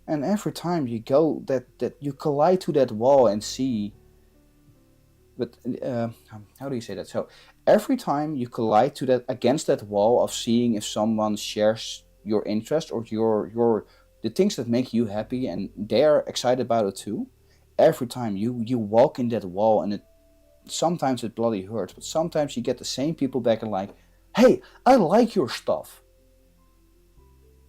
and every time you go that you collide to that wall and see. But how do you say that? So every time you collide to that, against that wall of seeing if someone shares your interest or your the things that make you happy and they're excited about it too. Every time you walk in that wall, and sometimes it bloody hurts, but sometimes you get the same people back and like, hey, I like your stuff.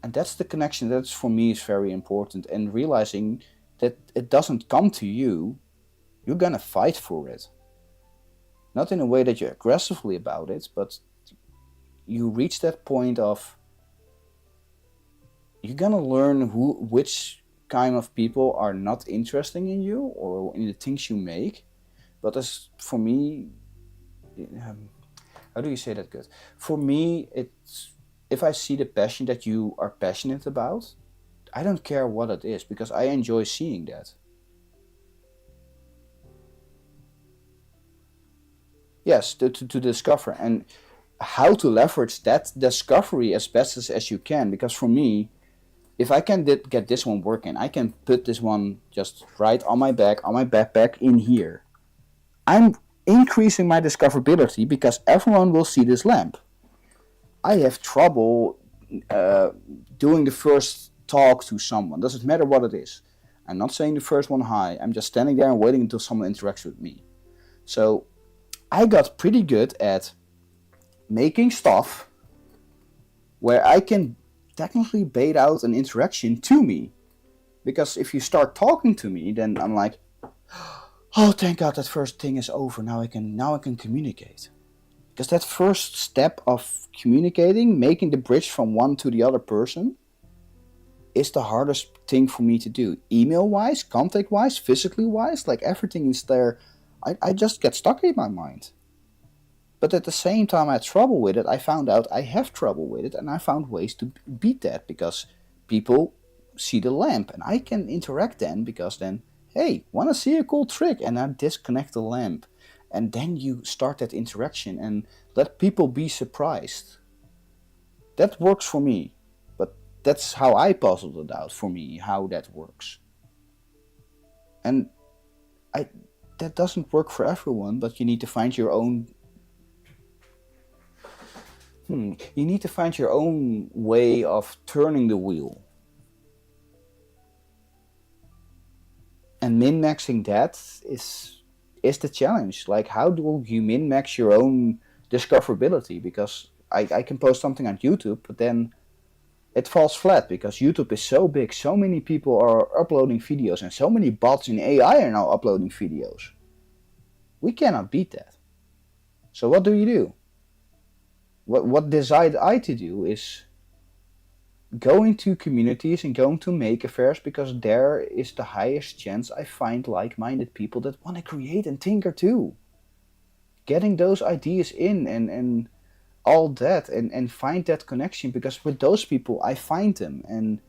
And that's the connection. That's, for me, is very important. And realizing that it doesn't come to you, you're gonna fight for it. Not in a way that you're aggressively about it, but you reach that point of, you're gonna learn which kind of people are not interesting in you or in the things you make. But as for me, how do you say that good? For me, it's, if I see the passion that you are passionate about, I don't care what it is, because I enjoy seeing that. Yes, to discover, and how to leverage that discovery as best as you can. Because for me, if I can get this one working, I can put this one just right on my back, on my backpack in here. I'm increasing my discoverability because everyone will see this lamp. I have trouble uh, doing the first talk to someone. Doesn't matter what it is. I'm not saying the first one hi. I'm just standing there and waiting until someone interacts with me. So I got pretty good at making stuff where I can technically bait out an interaction to me. Because if you start talking to me, then I'm like, oh, thank God that first thing is over. Now I can communicate. Because that first step of communicating, making the bridge from one to the other person, is the hardest thing for me to do. Email wise, contact wise, physically wise, like everything is there. I just get stuck in my mind. But at the same time I had trouble with it, I found out I have trouble with it, and I found ways to beat that, because people see the lamp and I can interact then, because then, hey, wanna see a cool trick? And I disconnect the lamp. And then you start that interaction and let people be surprised. That works for me. But that's how I puzzled it out for me, how that works. And I that doesn't work for everyone, but you need to find your own you need to find your own way of turning the wheel. And min-maxing that is the challenge. Like, how do you min-max your own discoverability? Because I can post something on YouTube, but then it falls flat because YouTube is so big. So many people are uploading videos, and so many bots in AI are now uploading videos. We cannot beat that. So what do? What decide I to do is go into communities and go into make affairs, because there is the highest chance I find like-minded people that want to create and tinker too. Getting those ideas in and all that, and find that connection, because with those people I find them, and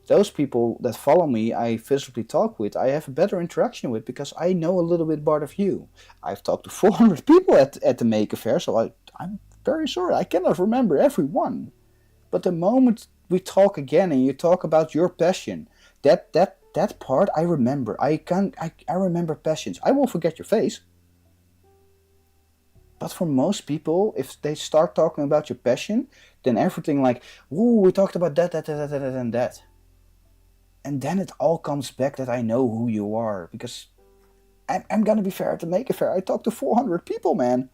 those people that follow me I physically talk with, I have a better interaction with, because I know a little bit part of you. I've talked to 400 people at the make affair, so I'm very sorry I cannot remember everyone. But the moment we talk again and you talk about your passion, that part I remember. I remember passions. I will forget your face. But for most people, if they start talking about your passion, then everything like, ooh, we talked about that, and that. And then it all comes back that I know who you are. Because I'm gonna be fair to make it fair. I talked to 400 people, man.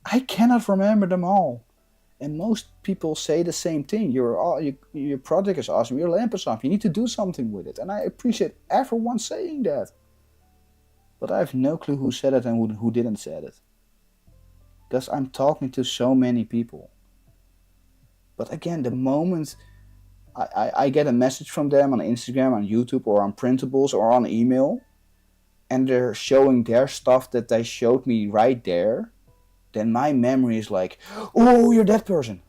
I cannot remember them all. And most people say the same thing. Your project is awesome. Your lamp is awesome. You need to do something with it. And I appreciate everyone saying that. But I have no clue who said it and who didn't say it. Because I'm talking to so many people. But again, the moment I get a message from them on Instagram, on YouTube, or on printables, or on email, and they're showing their stuff that they showed me right there, then my memory is like, oh, you're that person.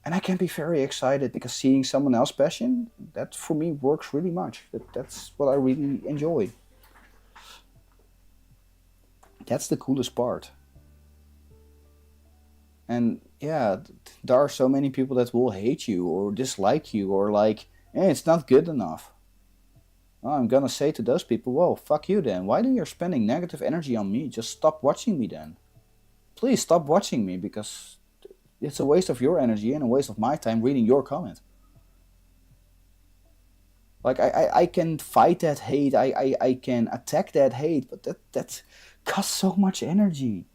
And I can be very excited, because seeing someone else's passion, that for me works really much. That's what I really enjoy. That's the coolest part. And yeah, there are so many people that will hate you or dislike you, or like, it's not good enough. Well, I'm gonna say to those people, well, fuck you then. Why do you spending negative energy on me? Just stop watching me then. Please stop watching me, because it's a waste of your energy and a waste of my time reading your comment. Like, I can fight that hate, I can attack that hate, but that costs so much energy.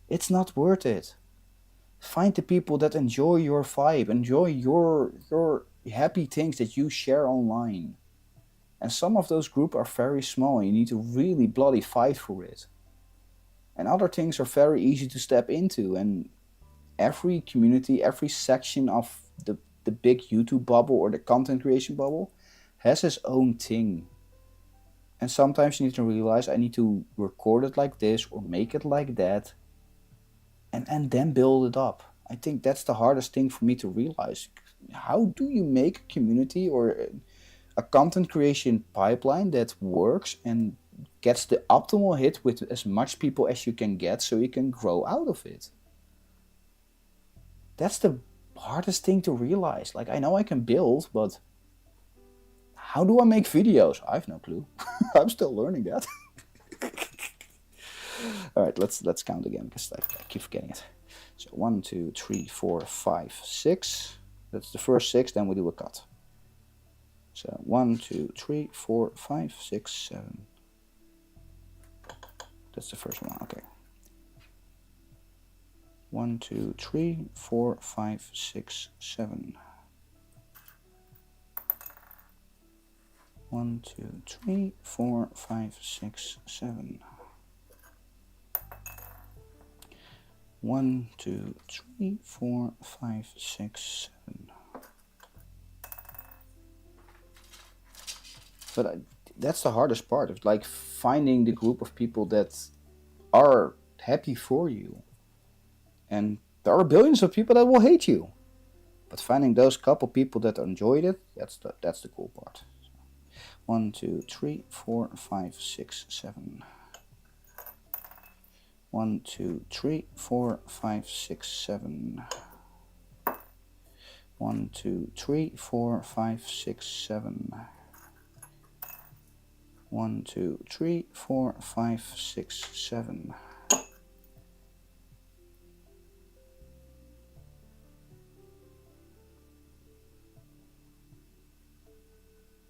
It's not worth it. Find the people that enjoy your vibe, enjoy your happy things that you share online. And some of those groups are very small, you need to really bloody fight for it. And other things are very easy to step into, and every community, every section of the big YouTube bubble or the content creation bubble has its own thing. And sometimes you need to realize, I need to record it like this or make it like that, and then build it up. I think that's the hardest thing for me to realize. How do you make a community or a content creation pipeline that works and gets the optimal hit with as much people as you can get, so you can grow out of it? That's the hardest thing to realize. Like, I know I can build, but how do I make videos? I have no clue. I'm still learning that. All right, let's count again, because I keep forgetting it. So 1, 2, 3, 4, 5, 6. That's the first 6. Then we do a cut. So 1, 2, 3, 4, 5, 6, 7. That's the first one. Okay. 1, 2, 3, 4, 5, 6, 7. 1, 2, 3, 4, 5, 6, 7. 1, 2, 3, 4, 5, 6, 7. But that's the hardest part of like finding the group of people that are happy for you. And there are billions of people that will hate you. But finding those couple people that enjoyed it, that's the cool part. 1, 2, 3, 4, 5, 6, 7. 1, 2, 3, 4, 5, 6, 7. 1, 2, 3, 4, 5, 6, 7. 1, 2, 3, 4, 5, 6, 7.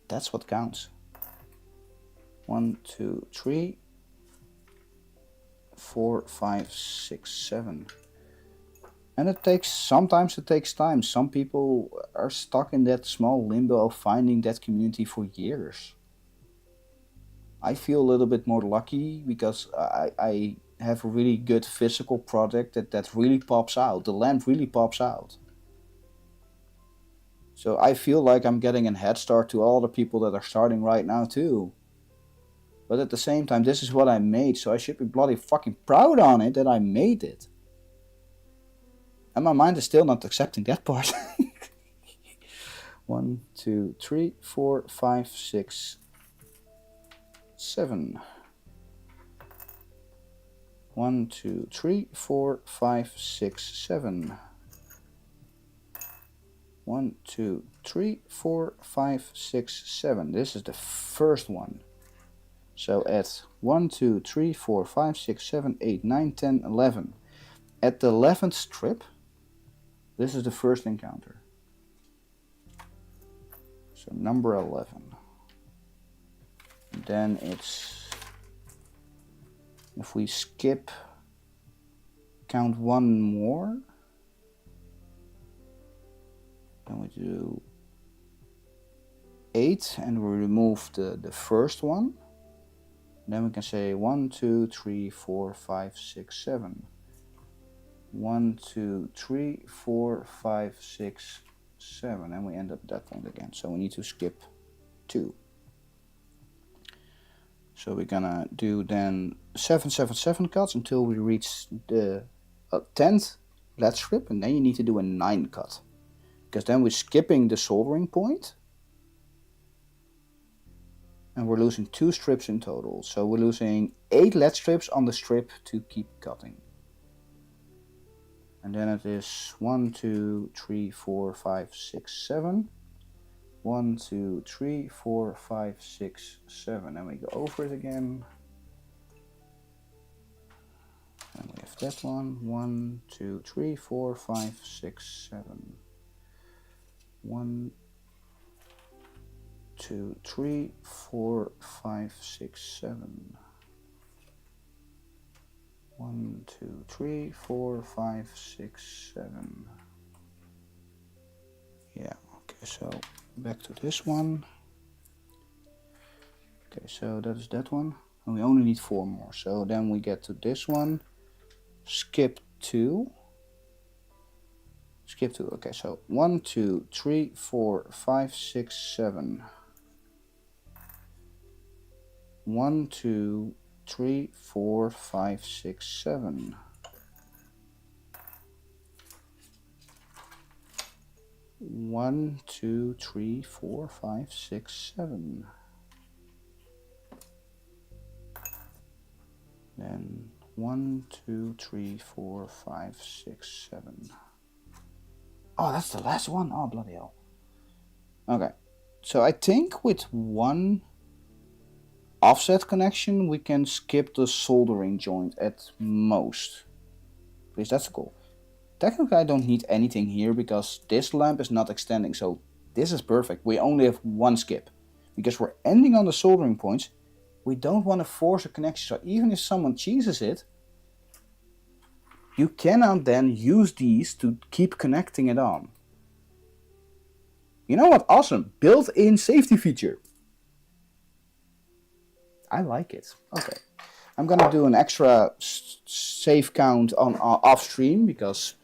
That's what counts. 1, 2, 3, 4, 5, 6, 7. And sometimes it takes time. Some people are stuck in that small limbo of finding that community for years. I feel a little bit more lucky because I have a really good physical product that really pops out. The lamp really pops out. So I feel like I'm getting a head start to all the people that are starting right now too. But at the same time, this is what I made, so I should be bloody fucking proud on it that I made it. And my mind is still not accepting that part. 1, 2, 3, 4, 5, 6, 7. 1, 2, 3, 4, 5, 6, 7. 1, 2, 3, 4, 5, 6, 7. This is the first one. So at 1, 2, 3, 4, 5, 6, 7, 8, 9, 10, 11. At the 11th strip, this is the first encounter. So number 11. And then it's, if we skip, count one more, then we do 8 and we remove the first one. Then we can say 1, 2, 3, 4, 5, 6, 7. 1, 2, 3, 4, 5, 6, 7. And we end up at that point again. So we need to skip 2. So we're gonna do then 7, 7, 7 cuts until we reach the 10th lead strip, and then you need to do a 9 cut. Because then we're skipping the soldering point. And we're losing 2 strips in total. So we're losing 8 lead strips on the strip to keep cutting. And then it is 1, 2, 3, 4, 5, 6, 7. 1, 2, 3, 4, 5, 6, 7. And we go over it again. And we have that one. 1, 2, 3, 4, 5, 6, 7. 1, 2, 3, 4, 5, 6, 7. 1, 2, 3, 4, 5, 6, 7. Yeah, okay, so back to this one. Okay, so that is that one. And we only need 4 more. So then we get to this one. Skip 2. Skip 2. Okay, so 1, 2, 3, 4, 5, 6, 7. 1, 2, 3, 4, 5, 6, 7. 1, 2, 3, 4, 5, 6, 7. Then 1, 2, 3, 4, 5, 6, 7. Oh, that's the last one. Oh, bloody hell. Okay, so I think with one offset connection we can skip the soldering joint at most. At least that's the goal. Technically I don't need anything here because this lamp is not extending, so this is perfect. We only have one skip. Because we're ending on the soldering points, we don't want to force a connection, so even if someone cheeses it, you cannot then use these to keep connecting it on. You know what? Awesome. Built-in safety feature. I like it. Okay. I'm gonna do an extra save count on off stream because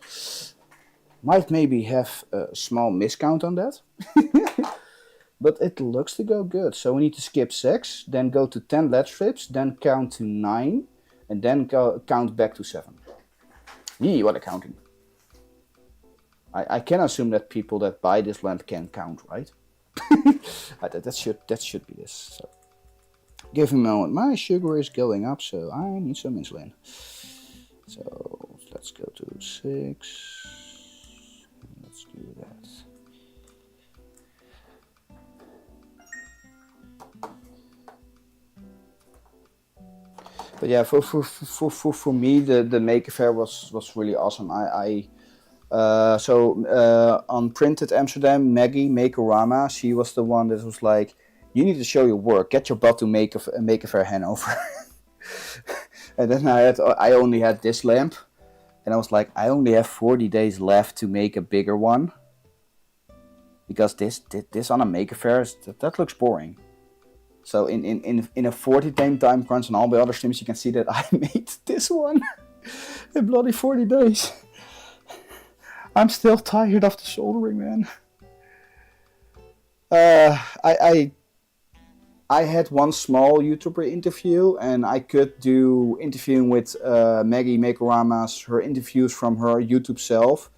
might maybe have a small miscount on that. But it looks to go good. So we need to skip 6, then go to 10 lead strips, then count to 9, and then count back to 7. Yee, what accounting. I can assume that people that buy this lamp can count, right? that should be this. So. Give me a moment. My sugar is going up, so I need some insulin. So let's go to 6. Let's do that. But yeah, for me, the Maker Faire was really awesome. On Printed Amsterdam, Maggie Makerama, she was the one that was like, you need to show your work. Get your butt to Maker Faire Hannover. And then I only had this lamp, and I was like, I only have 40 days left to make a bigger one, because this on a Maker Faire, that looks boring. So in a 40-day time crunch on all the other streams, you can see that I made this one in bloody 40 days. I'm still tired of the soldering, man. I had one small YouTuber interview, and I could do interviewing with Maggie Makaramas, her interviews from her YouTube self,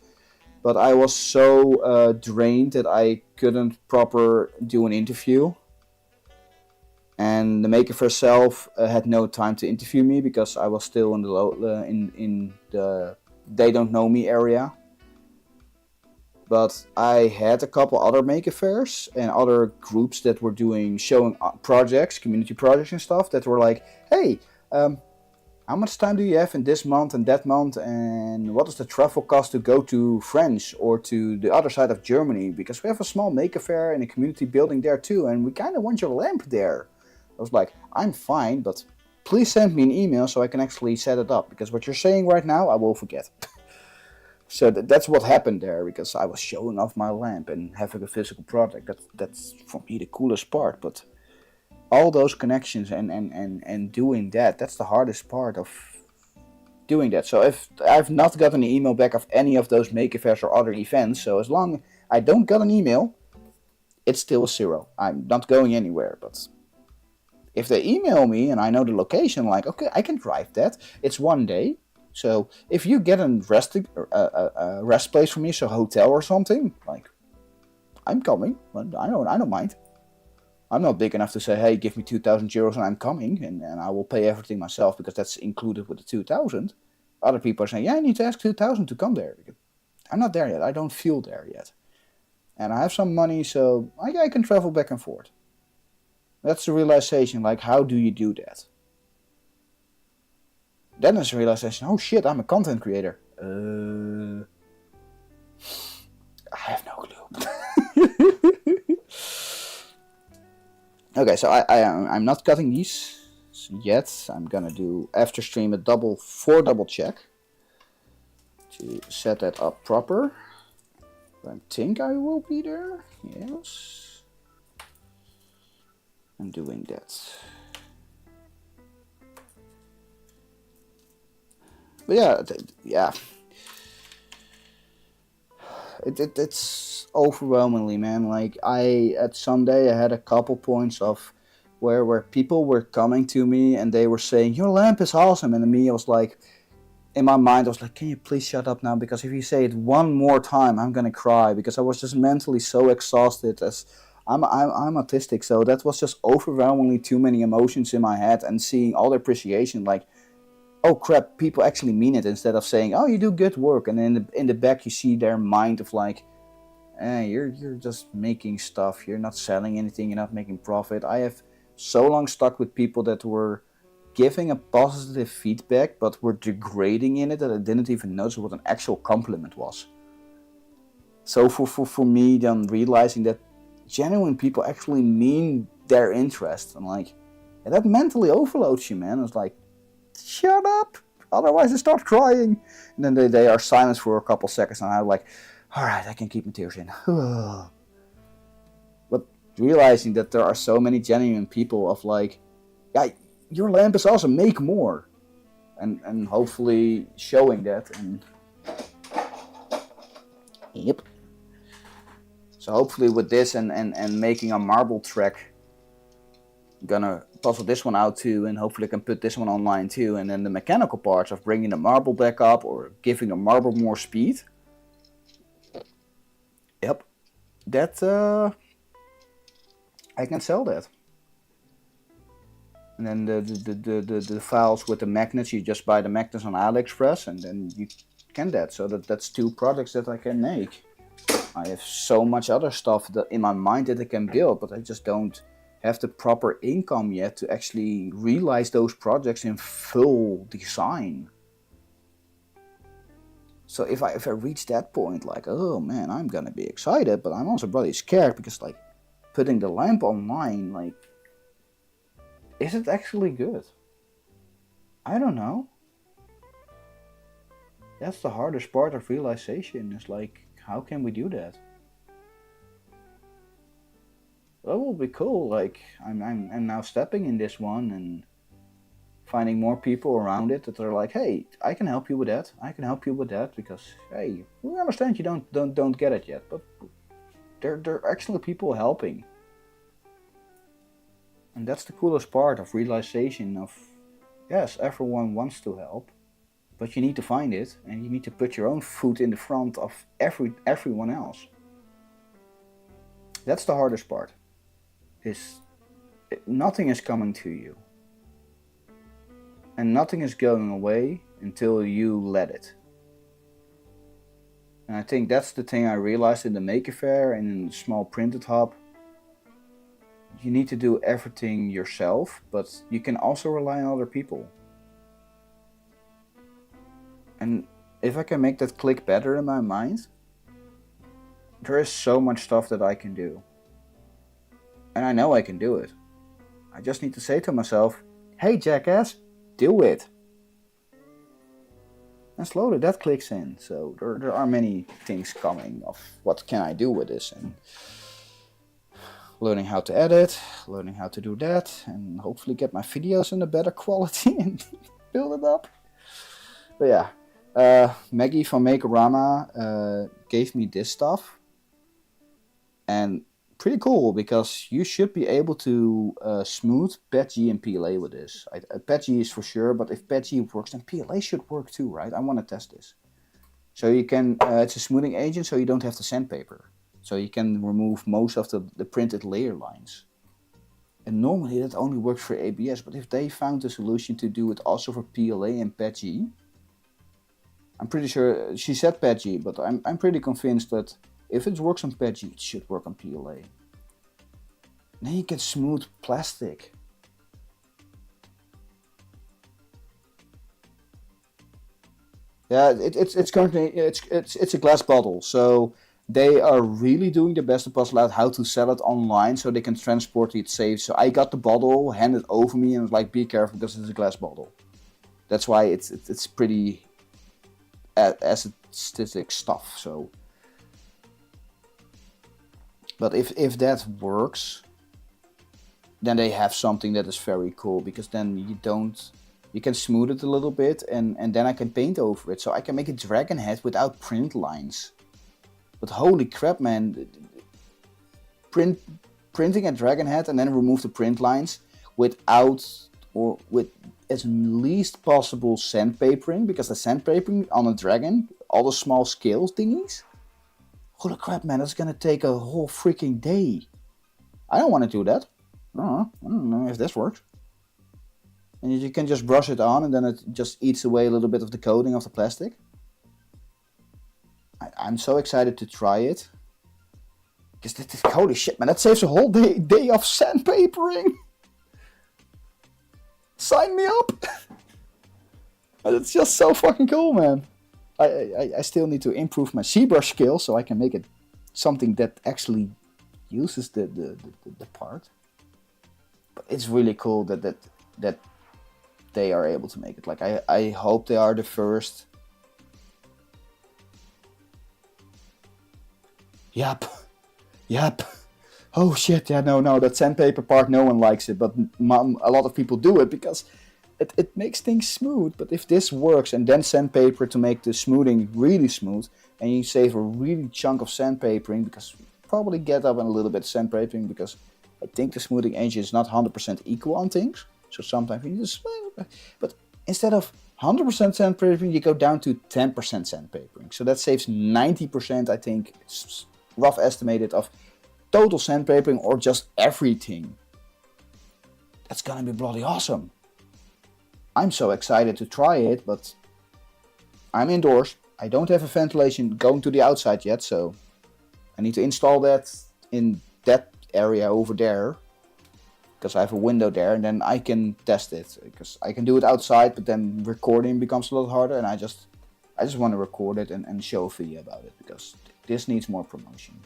but I was so drained that I couldn't proper do an interview. And the Maker Faire self had no time to interview me because I was still in the they don't know me area. But I had a couple other Maker Faires and other groups that were showing projects, community projects and stuff, that were like, hey, how much time do you have in this month and that month, and what is the travel cost to go to France or to the other side of Germany, because we have a small Maker Faire and a community building there too, and we kind of want your lamp there. I was like, I'm fine, but please send me an email so I can actually set it up, because what you're saying right now, I will forget. So that's what happened there, because I was showing off my lamp and having a physical product. That's for me the coolest part. But all those connections and doing that's the hardest part of doing that. So if I've not gotten an email back of any of those Maker Fairs or other events, so as long as I don't get an email, it's still a 0. I'm not going anywhere. But if they email me and I know the location, like, okay, I can drive that. It's 1 day. So if you get a rest place for me, so a hotel or something, like, I'm coming. I don't mind. I'm not big enough to say, hey, give me 2,000 euros and I'm coming, and I will pay everything myself, because that's included with the 2,000. Other people are saying, yeah, I need to ask 2,000 to come there. I'm not there yet. I don't feel there yet. And I have some money, so I can travel back and forth. That's the realization, like, how do you do that? Then there's a realization, oh shit, I'm a content creator. I have no clue. Okay, so I'm not cutting these yet. I'm gonna do after stream a double check to set that up proper. I think I will be there. Yes. I'm doing that. But yeah. It's overwhelmingly, man. Like, at Sunday I had a couple points of where people were coming to me and they were saying, your lamp is awesome, and me, I was like, in my mind I was like, can you please shut up now, because if you say it one more time I'm gonna cry, because I was just mentally so exhausted. As I'm autistic, so that was just overwhelmingly too many emotions in my head, and seeing all the appreciation, like, oh crap, people actually mean it, instead of saying, oh, you do good work, and in the back you see their mind of like, you're just making stuff, you're not selling anything, you're not making profit. I have so long stuck with people that were giving a positive feedback but were degrading in it, that I didn't even notice what an actual compliment was. So for me, then realizing that genuine people actually mean their interest, and like, that mentally overloads you, man. It's like, shut up, otherwise I start crying. And then they are silent for a couple seconds, and I'm like, alright, I can keep my tears in. But realizing that there are so many genuine people of like, yeah, your lamp is awesome, make more. And hopefully showing that. And yep. So hopefully with this and making a marble track, I'm gonna puzzle this one out too, and hopefully I can put this one online too. And then the mechanical parts of bringing the marble back up or giving the marble more speed. Yep, that I can sell that. And then the files with the magnets, you just buy the magnets on AliExpress, and then you can that. So that's 2 products that I can make. I have so much other stuff that in my mind that I can build, but I just don't have the proper income yet to actually realize those projects in full design. So if I reach that point, like, oh man, I'm gonna be excited, but I'm also bloody scared, because like, putting the lamp online, like, is it actually good? I don't know. That's the hardest part of realization, is like, how can we do that? That will be cool. Like, I'm now stepping in this one and finding more people around it that are like, hey, I can help you with that. I can help you with that, because hey, we understand you don't get it yet, but there are actually people helping. And that's the coolest part of realization of, yes, everyone wants to help, but you need to find it, and you need to put your own foot in the front of everyone else. That's the hardest part. Is nothing is coming to you. And nothing is going away until you let it. And I think that's the thing I realized in the Maker Faire and in the small printed hub. You need to do everything yourself, but you can also rely on other people. And if I can make that click better in my mind, there is so much stuff that I can do. And I know I can do it. I just need to say to myself, hey jackass, do it. And slowly that clicks in. So there are many things coming of what can I do with this, and learning how to edit, learning how to do that, and hopefully get my videos in a better quality and build it up. But yeah, Maggie from Makerama gave me this stuff, and pretty cool, because you should be able to smooth PETG and PLA with this. PETG is for sure, but if PETG works, then PLA should work too, right? I want to test this. So you can, it's a smoothing agent, so you don't have to sandpaper. So you can remove most of the printed layer lines. And normally that only works for ABS, but if they found a solution to do it also for PLA and PETG, I'm pretty sure, she said PETG, but I'm pretty convinced that if it works on PETG, it should work on PLA. Then you get smooth plastic. Yeah, it's currently it's a glass bottle, so they are really doing their best to puzzle out how to sell it online so they can transport it safe. So I got the bottle handed over me and was like, be careful because it's a glass bottle. That's why it's pretty aesthetic stuff. So, but if that works, then they have something that is very cool, because then you can smooth it a little bit, and then I can paint over it. So I can make a dragon head without print lines. But holy crap, man, printing a dragon head and then remove the print lines with as least possible sandpapering, because the sandpapering on a dragon, all the small scale thingies, holy crap, man, that's gonna take a whole freaking day. I don't want to do that. I don't know if this works. And you can just brush it on, and then it just eats away a little bit of the coating of the plastic. I'm so excited to try it. Because holy shit, man, that saves a whole day of sandpapering. Sign me up. It's just so fucking cool, man. I still need to improve my ZBrush skill so I can make it something that actually uses the part. But it's really cool that they are able to make it. Like, I hope they are the first. Yep. Oh shit, yeah, no, that sandpaper part, no one likes it, but a lot of people do it because it makes things smooth. But if this works, and then sandpaper to make the smoothing really smooth, and you save a really chunk of sandpapering, because you probably get up on a little bit of sandpapering, because I think the smoothing agent is not 100% equal on things, so sometimes you need to smooth. But instead of 100% sandpapering, you go down to 10% sandpapering, so that saves 90%, I think, rough estimated, of total sandpapering, or just everything. That's gonna be bloody awesome. I'm so excited to try it, but I'm indoors. I don't have a ventilation going to the outside yet, so I need to install that in that area over there, because I have a window there, and then I can test it, because I can do it outside, but then recording becomes a lot harder, and I just want to record it and show a video about it, because this needs more promotion.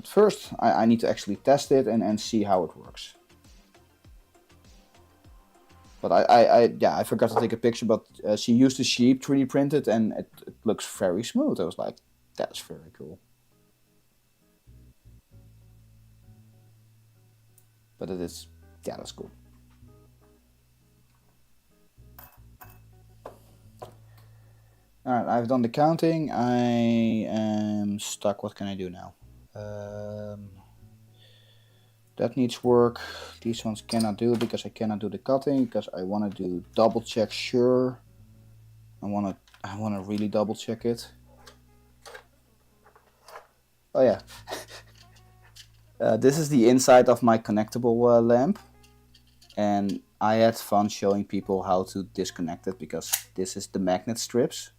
first I need to actually test it and see how it works. But I forgot to take a picture, but she used the sheep 3D printed and it looks very smooth. I was like, that's very cool. But it is, yeah, that's cool. Alright, I've done the counting. I am stuck. What can I do now? That needs work. These ones cannot do because I cannot do the cutting because I want to do double check sure. I want to really double check it. Oh yeah. This is the inside of my connectable lamp, and I had fun showing people how to disconnect it because this is the magnet strips.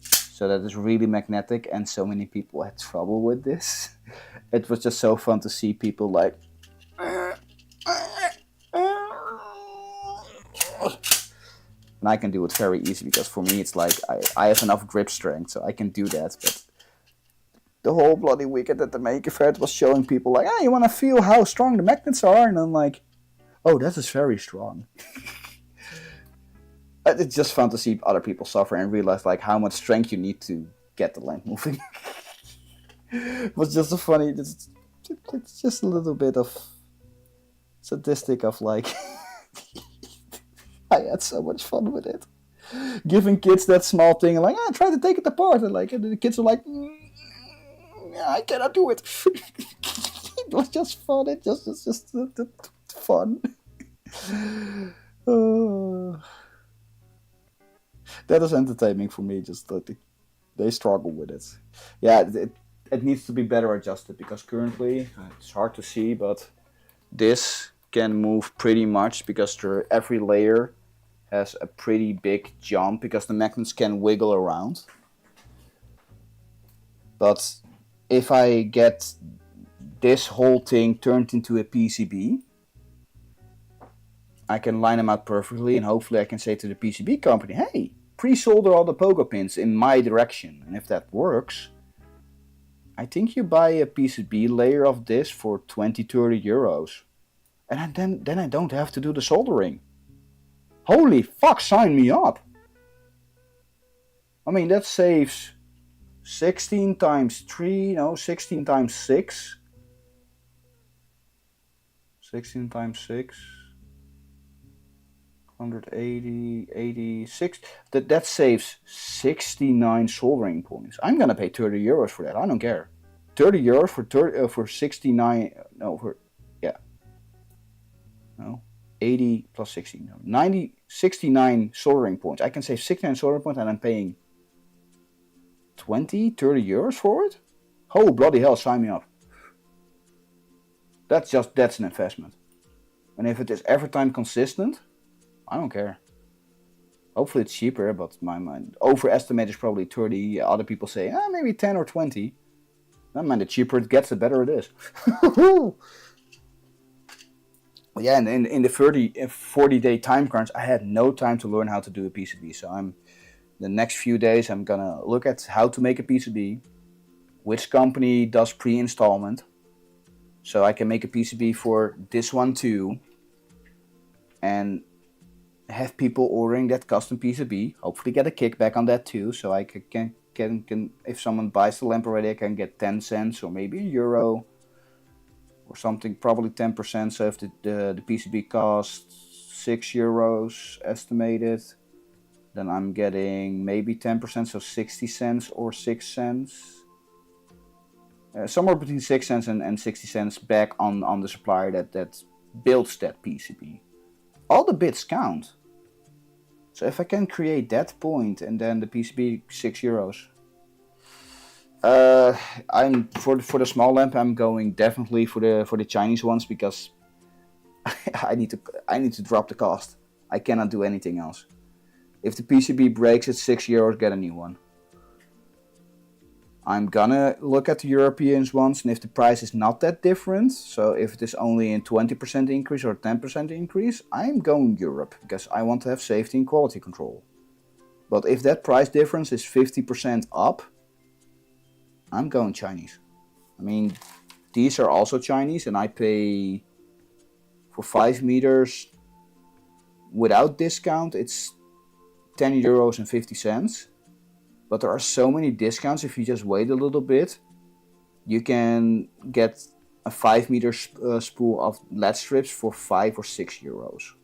So that is really magnetic, and so many people had trouble with this. It was just so fun to see people like. And I can do it very easy because for me it's like I have enough grip strength, so I can do that. But the whole bloody weekend at the Maker Fair was showing people like, you want to feel how strong the magnets are? And I'm like, oh, that is very strong. It's just fun to see other people suffer and realize like how much strength you need to get the lamp moving. It was just a funny, it's just a little bit of sadistic of like, I had so much fun with it. Giving kids that small thing and like, try to take it apart. And like, and the kids are like, I cannot do it. It was just fun. It just fun. That is entertaining for me. Just that they struggle with it. Yeah, it needs to be better adjusted because currently it's hard to see, but this can move pretty much because every layer has a pretty big jump because the magnets can wiggle around. But if I get this whole thing turned into a PCB, I can line them out perfectly and hopefully I can say to the PCB company, hey, pre-solder all the pogo pins in my direction. And if that works, I think you buy a PCB layer of this for 20-30 euros. And then I don't have to do the soldering. Holy fuck, sign me up. I mean, that saves 16 times 3, no, 16 times 6. 16 times 6. 180, 86. That saves 69 soldering points. I'm gonna pay 30 euros for that. I don't care. 30 euros for 69. No, for yeah. No, 80 plus 16. No, 90, 69 soldering points. I can save 69 soldering points, and I'm paying 20, 30 euros for it. Oh bloody hell! Sign me up. That's an investment. And if it is every time consistent, I don't care. Hopefully it's cheaper, but my overestimate is probably 30. Other people say, maybe 10 or 20. Never mind, the cheaper it gets, the better it is. Yeah, and in the 40-day time crunch, I had no time to learn how to do a PCB. So the next few days, I'm gonna look at how to make a PCB, which company does pre-installment, so I can make a PCB for this one too, and have people ordering that custom PCB, hopefully get a kickback on that too, so I can if someone buys the lamp already, I can get 10 cents or maybe €1 or something, probably 10%. So if the PCB costs €6 estimated, then I'm getting maybe 10%, so 60 cents or 6 cents. Somewhere between 6 cents and 60 cents back on the supplier that builds that PCB. All the bits count. So if I can create that point and then the PCB €6. I'm for the small lamp. I'm going definitely for the Chinese ones because I need to drop the cost. I cannot do anything else. If the PCB breaks at €6, get a new one. I'm gonna look at the European ones, and if the price is not that different, so if it is only a 20% increase or 10% increase, I'm going Europe because I want to have safety and quality control. But if that price difference is 50% up, I'm going Chinese. I mean, these are also Chinese, and I pay for 5 meters without discount. It's €10.50. But there are so many discounts. If you just wait a little bit, you can get a 5 meter spool of LED strips for €5 or €6.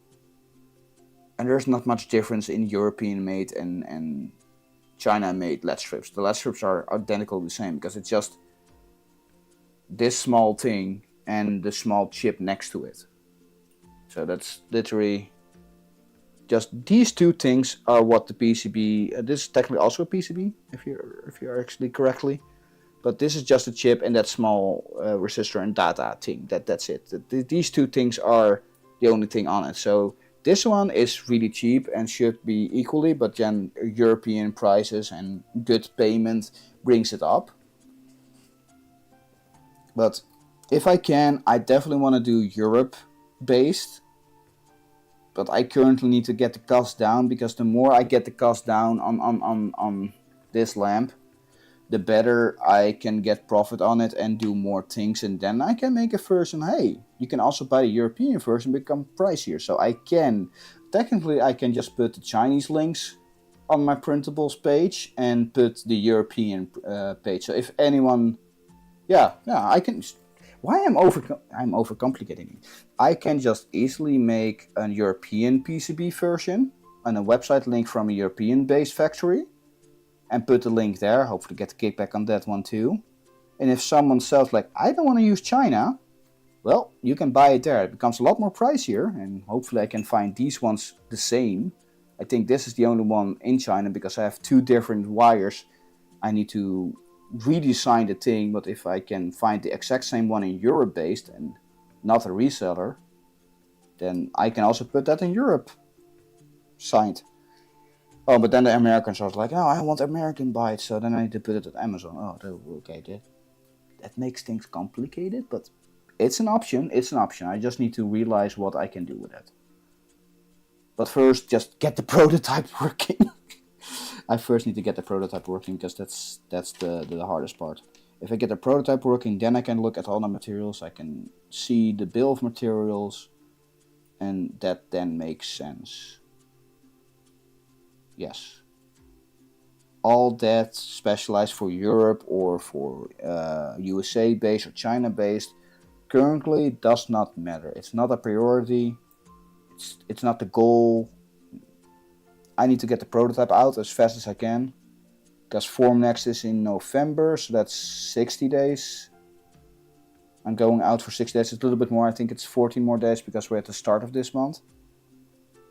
And there's not much difference in European made and China made LED strips. The LED strips are identical the same because it's just this small thing and the small chip next to it. So that's literally just these two things are what the PCB. This is technically also a PCB if you're actually correctly, but this is just a chip and that small resistor and data thing. That's it. These two things are the only thing on it. So this one is really cheap and should be equally, but then European prices and good payment brings it up. But if I can, I definitely want to do Europe based. But I currently need to get the cost down, because the more I get the cost down on this lamp, the better I can get profit on it and do more things. And then I can make a version. Hey, you can also buy the European version, become pricier. So I can just put the Chinese links on my printables page and put the European page. So if anyone, I can. Why I'm overcomplicating it. I can just easily make a European PCB version and a website link from a European-based factory, and put the link there. Hopefully get the kickback on that one too. And if someone says like, I don't want to use China, well, you can buy it there. It becomes a lot more pricier, and hopefully I can find these ones the same. I think this is the only one in China because I have two different wires. I need to redesign the thing, but if I can find the exact same one in Europe based and not a reseller, then I can also put that in Europe signed. Oh, but then the Americans are like, oh, I want American bytes, so then I need to put it at Amazon. Oh, okay, that makes things complicated, but it's an option. I just need to realize what I can do with it. But first, just get the prototype working. I first need to get the prototype working, because that's the hardest part. If I get the prototype working, then I can look at all the materials. I can see the bill of materials, and that then makes sense. Yes. All that specialized for Europe or for USA based or China based currently does not matter. It's not a priority. It's not the goal. I need to get the prototype out as fast as I can, because Formnext is in November, so that's 60 days. I'm going out for 60 days. It's a little bit more. I think it's 14 more days because we're at the start of this month.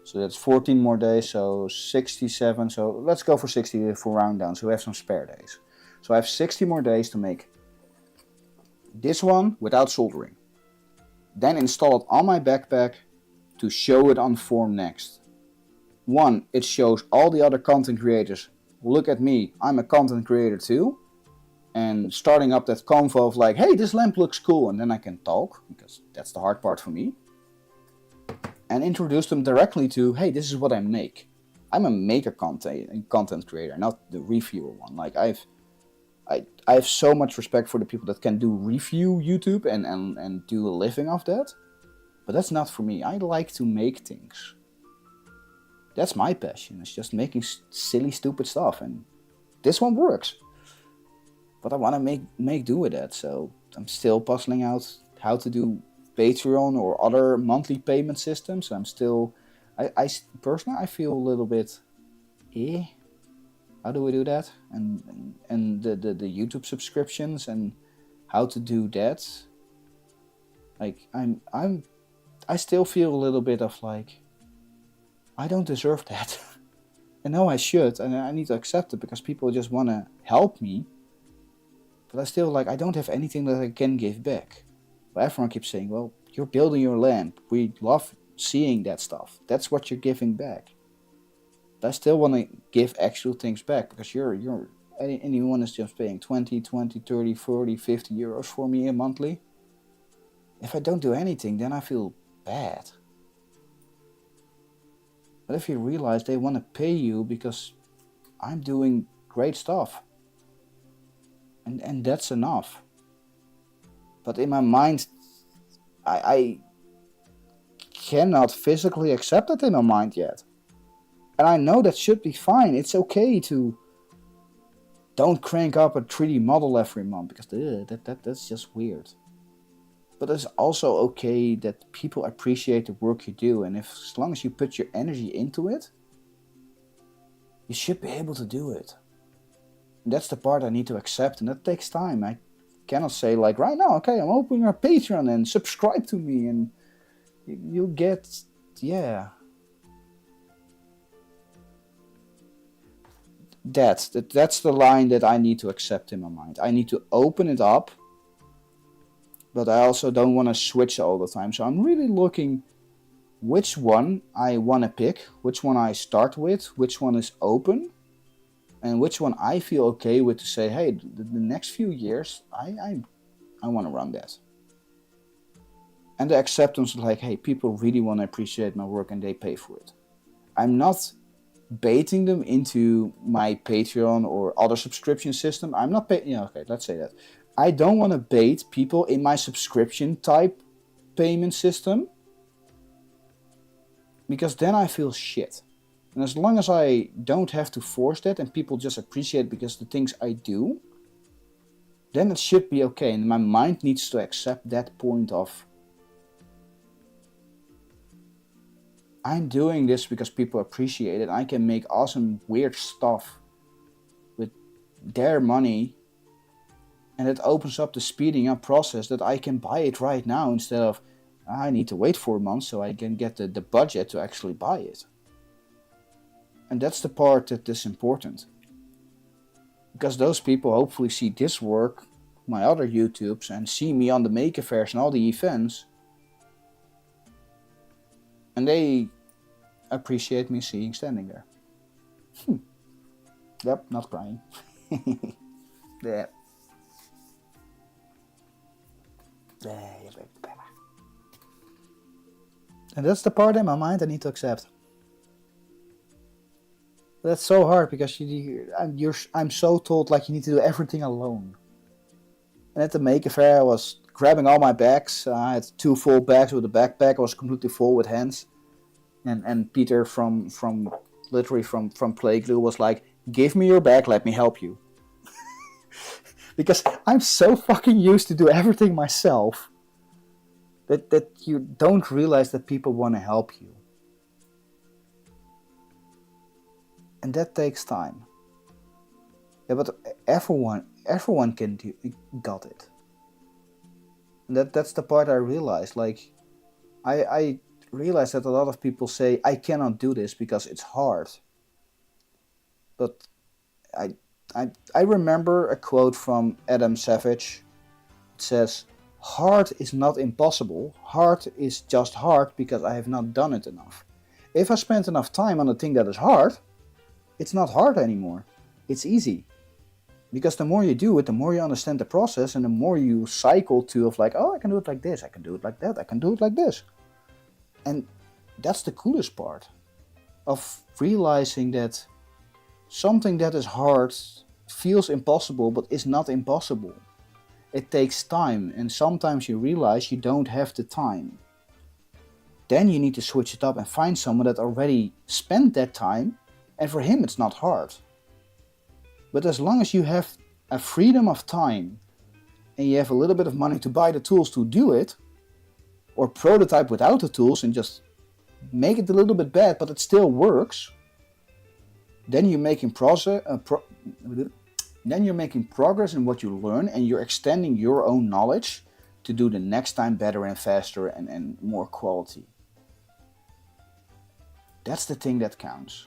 So that's 14 more days, so 67. So let's go for 60 for round down, so we have some spare days. So I have 60 more days to make this one without soldering. Then install it on my backpack to show it on Formnext. One, it shows all the other content creators, look at me, I'm a content creator too. And starting up that convo of like, hey, this lamp looks cool, and then I can talk, because that's the hard part for me. And introduce them directly to, hey, this is what I make. I'm a maker content creator, not the reviewer one. Like I have so much respect for the people that can do review YouTube and do a living off that. But that's not for me. I like to make things. That's my passion. It's just making silly, stupid stuff, and this one works. But I want to make do with that, so I'm still puzzling out how to do Patreon or other monthly payment systems. I'm still, I personally, I feel a little bit, how do we do that? And the YouTube subscriptions and how to do that. Like I still feel a little bit of like, I don't deserve that. I know I should, and I need to accept it because people just want to help me. But I still I don't have anything that I can give back. But everyone keeps saying, well, you're building your lamp. We love seeing that stuff. That's what you're giving back. But I still want to give actual things back, because anyone is just paying 20, 30, 40, 50 euros for me monthly. If I don't do anything, then I feel bad. But if you realize they want to pay you because I'm doing great stuff, and that's enough. But in my mind, I cannot physically accept it in my mind yet. And I know that should be fine. It's okay to don't crank up a 3D model every month because that's just weird. But it's also okay that people appreciate the work you do, and as long as you put your energy into it, you should be able to do it. And that's the part I need to accept, and that takes time. I cannot say like right now, okay, I'm opening a Patreon and subscribe to me, and you'll get, yeah. That's the line that I need to accept in my mind. I need to open it up, but I also don't want to switch all the time. So I'm really looking which one I want to pick, which one I start with, which one is open, and which one I feel okay with to say, hey, the next few years, I want to run that. And the acceptance, like, hey, people really want to appreciate my work and they pay for it. I'm not baiting them into my Patreon or other subscription system. I'm not paying, okay, let's say that. I don't want to bait people in my subscription type payment system, because then I feel shit. And as long as I don't have to force that and people just appreciate because the things I do, then it should be okay. And my mind needs to accept that point of, I'm doing this because people appreciate it. I can make awesome, weird stuff with their money. And it opens up the speeding up process that I can buy it right now instead of I need to wait 4 months so I can get the budget to actually buy it. And that's the part that is important. Because those people hopefully see this work, my other YouTubes, and see me on the Maker Fairs and all the events. And they appreciate me standing there. Yep, not crying. Yeah. And that's the part in my mind I need to accept. That's so hard because I'm so told like you need to do everything alone. And at the Maker Fair I was grabbing all my bags. I had 2 full bags with a backpack. I was completely full with hands. And Peter from Playglue was like, give me your bag, let me help you. Because I'm so fucking used to do everything myself that you don't realize that people want to help you. And that takes time. Yeah, but everyone can got it. And that's the part I realized. Like, I realized that a lot of people say, I cannot do this because it's hard. But I remember a quote from Adam Savage. It says, hard is not impossible. Hard is just hard because I have not done it enough. If I spent enough time on a thing that is hard, it's not hard anymore. It's easy. Because the more you do it, the more you understand the process, and the more you cycle to of like, oh, I can do it like this, I can do it like that, I can do it like this. And that's the coolest part of realizing that something that is hard feels impossible but is not impossible. It takes time, and sometimes you realize you don't have the time. Then you need to switch it up and find someone that already spent that time, and for him it's not hard. But as long as you have a freedom of time and you have a little bit of money to buy the tools to do it, or prototype without the tools and just make it a little bit bad but it still works, then you're making progress in what you learn, and you're extending your own knowledge to do the next time better and faster and more quality. That's the thing that counts.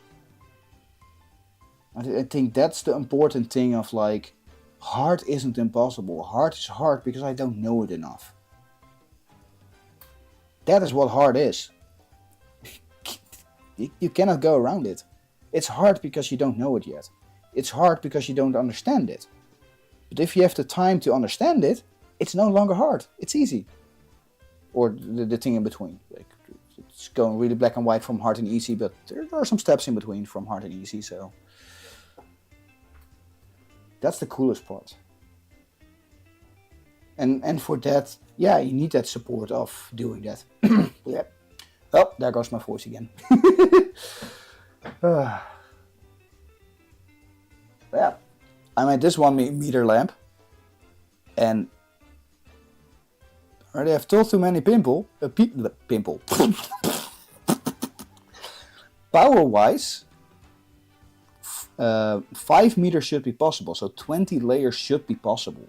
I think that's the important thing of like, hard isn't impossible. Hard is hard because I don't know it enough. That is what hard is. You cannot go around it. It's hard because you don't know it yet. It's hard because you don't understand it. But if you have the time to understand it, it's no longer hard. It's easy. Or the thing in between. Like, it's going really black and white from hard and easy, but there are some steps in between from hard and easy, so that's the coolest part. And for that, yeah, you need that support of doing that. Yeah. Oh, there goes my voice again. Yeah, I made this 1 meter lamp, and I already have told too many pimple. Power-wise, 5 meters should be possible, so 20 layers should be possible.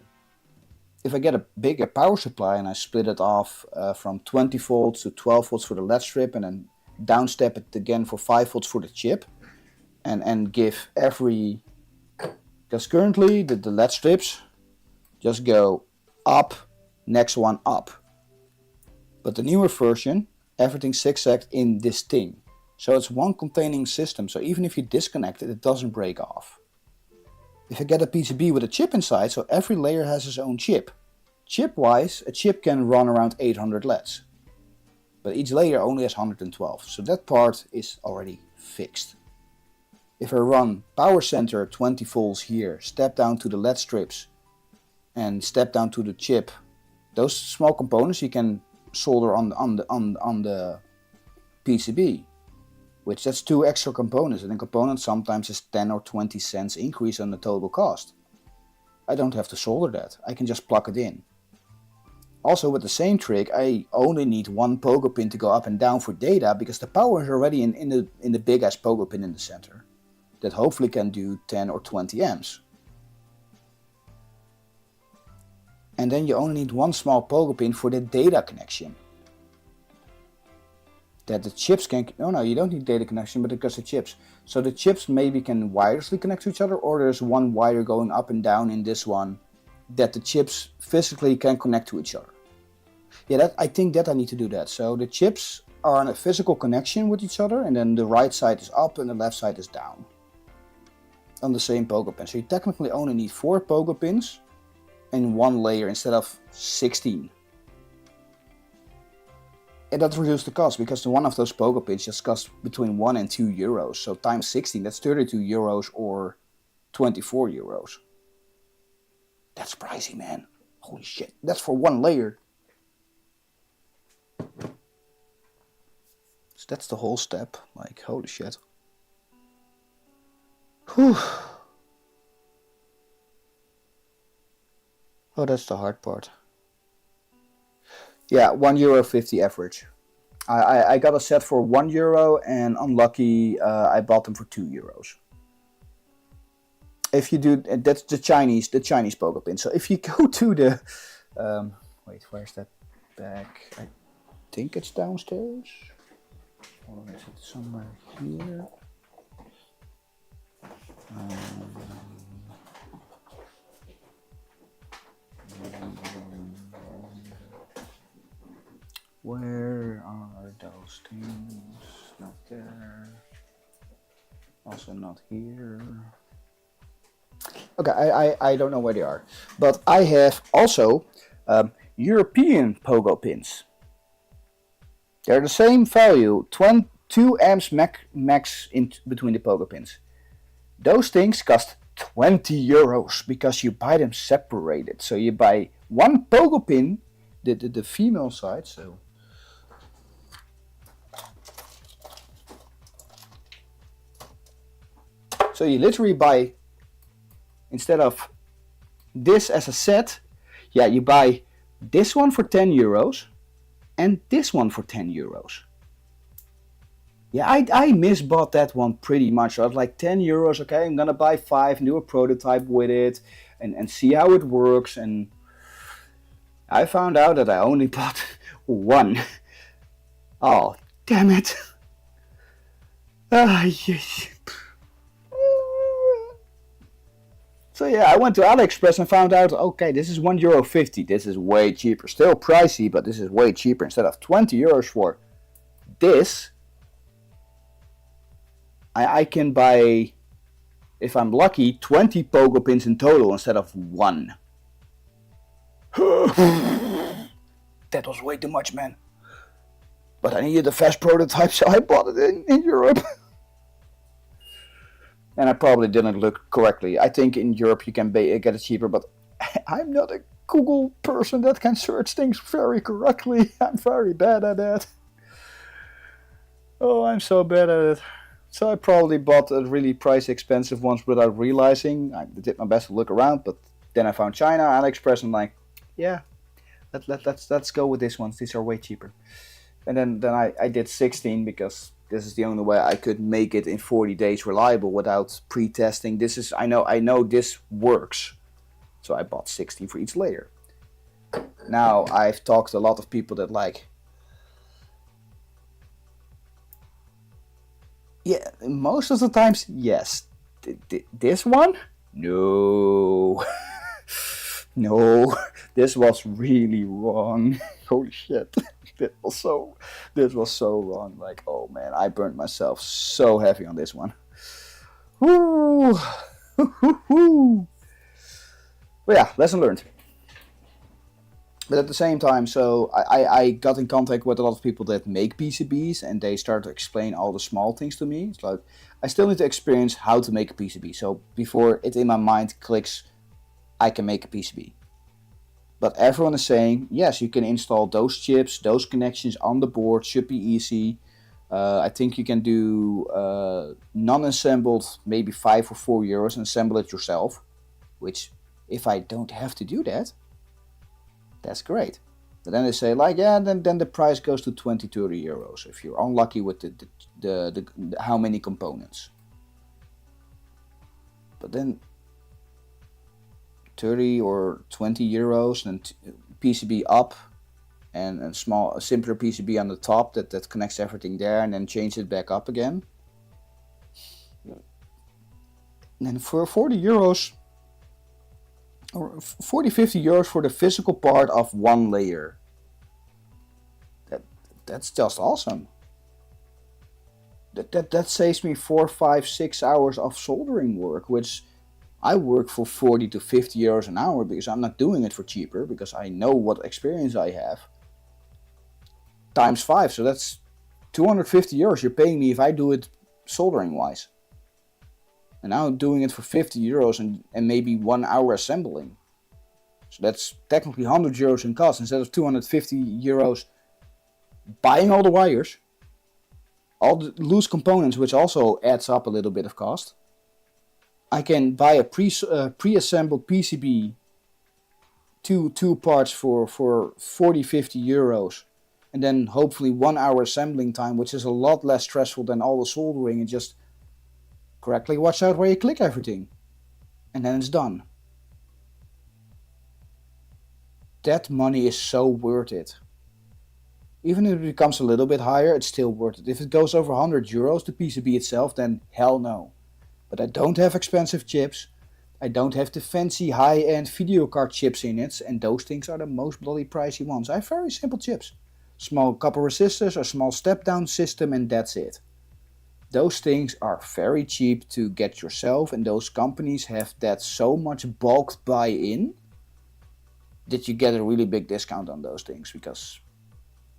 If I get a bigger power supply and I split it off from 20 volts to 12 volts for the LED strip, and then downstep it again for 5 volts for the chip, and give every, because currently the LED strips just go up, next one up. But the newer version, everything's zigzagged in this thing. So it's one containing system, so even if you disconnect it, it doesn't break off. If I get a PCB with a chip inside, so every layer has its own chip. Chip-wise, a chip can run around 800 LEDs. But each layer only has 112, so that part is already fixed. If I run power center 20 volts here, step down to the LED strips, and step down to the chip, those small components you can solder on the PCB. Which that's 2 extra components, and a component sometimes is 10 or 20 cents increase on the total cost. I don't have to solder that, I can just plug it in. Also with the same trick, I only need 1 pogo pin to go up and down for data, because the power is already in the big ass pogo pin in the center. That hopefully can do 10 or 20 amps. And then you only need 1 small pogo pin for the data connection. That the chips can, no, you don't need data connection, but because the chips. So the chips maybe can wirelessly connect to each other, or there's 1 wire going up and down in this one that the chips physically can connect to each other. Yeah, I think that I need to do that. So the chips are in a physical connection with each other, and then the right side is up and the left side is down on the same pogo pin. So you technically only need 4 pogo pins in 1 layer instead of 16. And that reduces the cost, because one of those pogo pins just costs between 1 and 2 euros. So times 16, that's 32 euros or 24 euros. That's pricey, man. Holy shit. That's for 1 layer. So that's the whole step. Like, holy shit. Whew. Oh, that's the hard part. Yeah, €1.50 average. I got a set for €1, and unlucky, I bought them for €2. If you do, that's the Chinese pogo pin. So if you go to the, wait, where's that bag? I think it's downstairs. Or is it somewhere here? Where are those things? Not there. Also not here. Okay, I don't know where they are. But I have also European pogo pins. They're the same value, 2 amps max in between the pogo pins. Those things cost €20 because you buy them separated. So you buy 1 pogo pin, the female side, So you literally buy, instead of this as a set, yeah, you buy this one for €10 and this one for €10. Yeah, I misbought that one pretty much. I was like €10, okay, I'm gonna buy 5, do a prototype with it and see how it works. And I found out that I only bought 1. Oh, damn it. Yes. So yeah, I went to AliExpress and found out, okay, this is €1.50. This is way cheaper. Still pricey, but this is way cheaper. Instead of €20 for this, I can buy, if I'm lucky, 20 pogo pins in total instead of 1. That was way too much, man. But I needed a fast prototype, so I bought it in Europe. And I probably didn't look correctly. I think in Europe you can get it cheaper, but I'm not a Google person that can search things very correctly. I'm very bad at that. Oh, I'm so bad at it. So I probably bought a really price expensive ones without realizing. I did my best to look around, but then I found China, AliExpress, and like, yeah, let's go with these ones. These are way cheaper. And then I did 16 because this is the only way I could make it in 40 days reliable without pre-testing. This is I know this works. So I bought 16 for each layer. Now I've talked to a lot of people that like, yeah, most of the times, yes. This one? No. No. This was really wrong. Holy shit. This was so wrong. Like, oh man, I burned myself so heavy on this one. Woo. But yeah, lesson learned. But at the same time, so I got in contact with a lot of people that make PCBs, and they started to explain all the small things to me. It's like, I still need to experience how to make a PCB. So before it in my mind clicks, I can make a PCB. But everyone is saying, yes, you can install those chips, those connections on the board, should be easy. I think you can do non-assembled, maybe €5 or €4, and assemble it yourself. Which, if I don't have to do that, that's great. But then they say, like, yeah, then the price goes to 20-30 euros if you're unlucky with the how many components. But then 30 or 20 euros and PCB up, and a simpler PCB on the top that connects everything there, and then change it back up again. And then for 40 euros or 40-50 euros for the physical part of one layer. That's just awesome. That saves me 4, 5, 6 hours of soldering work, which I work for 40 to 50 euros an hour because I'm not doing it for cheaper, because I know what experience I have. Times 5, so that's 250 euros you're paying me if I do it soldering wise. And now I'm doing it for 50 euros and maybe 1 hour assembling. So that's technically 100 euros in cost instead of 250 euros buying all the wires, all the loose components, which also adds up a little bit of cost. I can buy a pre-assembled PCB, two parts for 40-50 euros, and then hopefully 1 hour assembling time, which is a lot less stressful than all the soldering, and just correctly watch out where you click everything, and then it's done. That money is so worth it. Even if it becomes a little bit higher, it's still worth it. If it goes over 100 euros, the PCB itself, then hell no. But I don't have expensive chips. I don't have the fancy high-end video card chips in it, and those things are the most bloody pricey ones. I have very simple chips. Small copper resistors, a small step-down system, and that's it. Those things are very cheap to get yourself, and those companies have that so much bulk buy-in that you get a really big discount on those things, because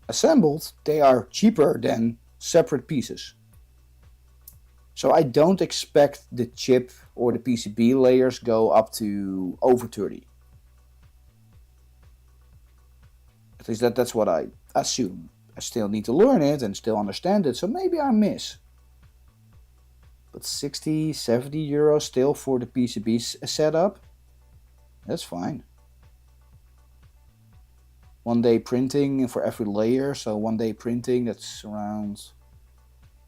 assembled, they are cheaper than separate pieces. So I don't expect the chip or the PCB layers go up to over 30. At least that's what I assume. I still need to learn it and still understand it, so maybe I miss. But 60, 70 euros still for the PCB setup, that's fine. 1 day printing for every layer, so 1 day printing, that's around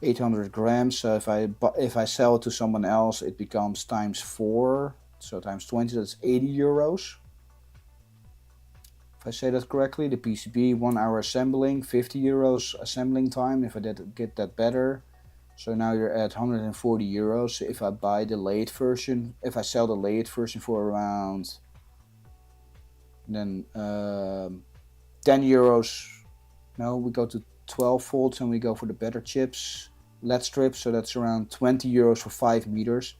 800 grams. So if I sell it to someone else, it becomes times 4, so times 20, that's 80 euros. If I say that correctly, the PCB 1 hour assembling, 50 euros assembling time if I get that better. So now you're at 140 euros. If I buy the lathe version, if I sell the lathe version for around then 10 euros. No, we go to 12 volts and we go for the better chips, LED strips, so that's around 20 euros for 5 meters.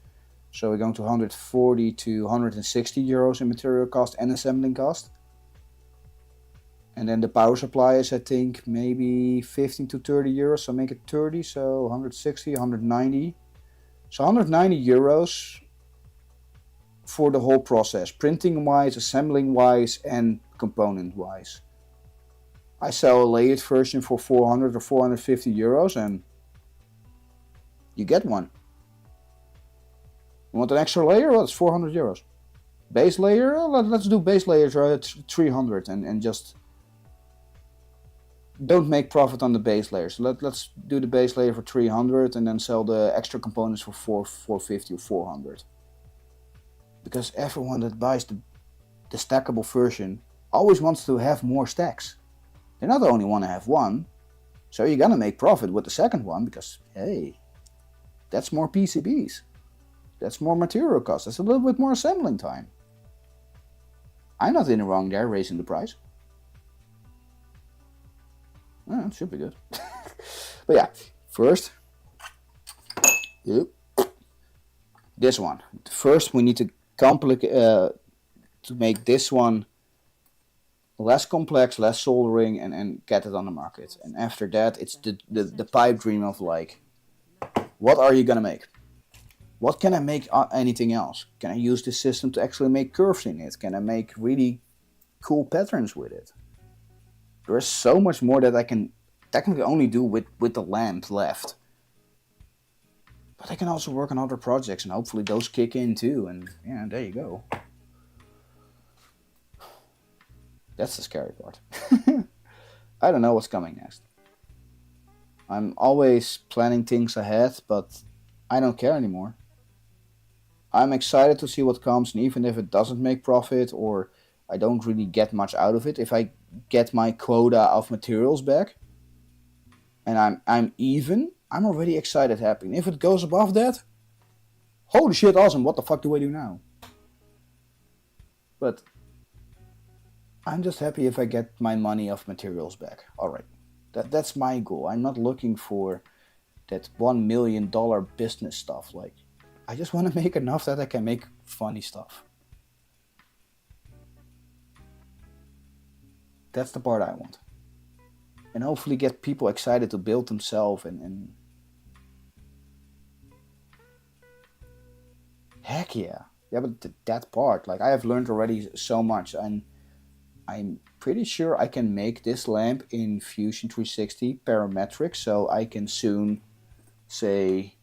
So we're going to 140 to 160 euros in material cost and assembling cost. And then the power supply is, I think, maybe 15 to 30 euros, so make it 30, so 160, 190. So 190 euros for the whole process, printing wise, assembling wise, and component wise. I sell a layered version for 400 or 450 euros and you get one. You want an extra layer? Well, it's 400 euros. Base layer? Well, let's do base layers at 300 and just don't make profit on the base layers. Let's do the base layer for 300 and then sell the extra components for 450 or 400. Because everyone that buys the stackable version always wants to have more stacks. They not only want to have one, so you're gonna make profit with the second one because, hey, that's more PCBs. That's more material cost. That's a little bit more assembling time. I'm not in the wrong there, raising the price. Well, it should be good. But yeah, first, this one. First, we need to to make this one less complex, less soldering, and get it on the market. And after that, it's the pipe dream of like, what are you gonna make? What can I make anything else? Can I use this system to actually make curves in it? Can I make really cool patterns with it? There is so much more that I can technically only do with the lamp left. But I can also work on other projects and hopefully those kick in too. And yeah, there you go. That's the scary part. I don't know what's coming next. I'm always planning things ahead, but I don't care anymore. I'm excited to see what comes, and even if it doesn't make profit or I don't really get much out of it, if I get my quota of materials back and I'm even, I'm already excited, happy. And if it goes above that, holy shit, awesome, what the fuck do I do now? But I'm just happy if I get my money of materials back. Alright, that's my goal. I'm not looking for that $1 million business stuff. Like, I just want to make enough that I can make funny stuff. That's the part I want. And hopefully get people excited to build themselves and heck yeah. Yeah, but that part, like, I have learned already so much, and I'm pretty sure I can make this lamp in Fusion 360 parametric, so I can soon say,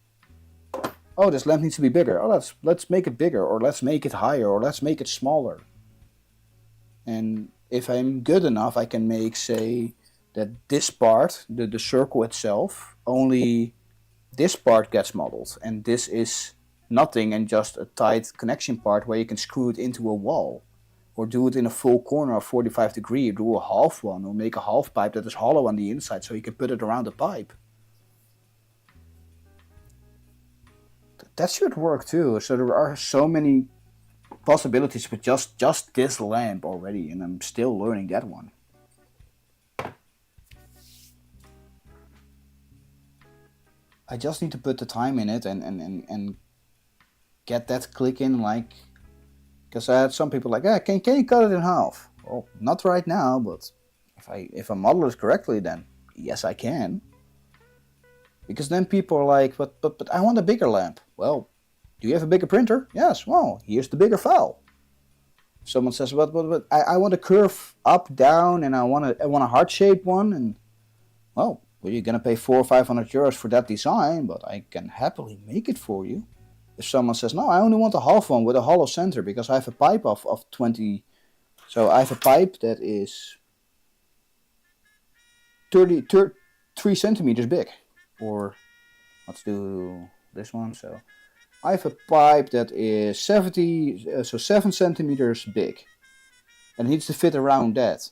oh, this lamp needs to be bigger. Oh, let's make it bigger, or let's make it higher, or let's make it smaller. And if I'm good enough, I can make, say, that this part, the circle itself, only this part gets modeled, and this is nothing and just a tight connection part where you can screw it into a wall, or do it in a full corner of 45 degrees, do a half one, or make a half pipe that is hollow on the inside so you can put it around the pipe. That should work too. So there are so many possibilities with just this lamp already, and I'm still learning that one. I just need to put the time in it and get that click in, like, because I had some people like, yeah, can you cut it in half? Well, not right now, but if I model it correctly, then yes, I can. Because then people are like, but I want a bigger lamp. Well, do you have a bigger printer? Yes. Well, here's the bigger file. Someone says, but I want a curve up, down, and I want a heart-shaped one, and well, you're gonna pay 400 or 500 euros for that design, but I can happily make it for you. If someone says, no, I only want a half one with a hollow center because I have a pipe of 20, so I have a pipe that is 3 centimeters big. Or let's do this one. So I have a pipe that is 7 centimeters big, and it needs to fit around that.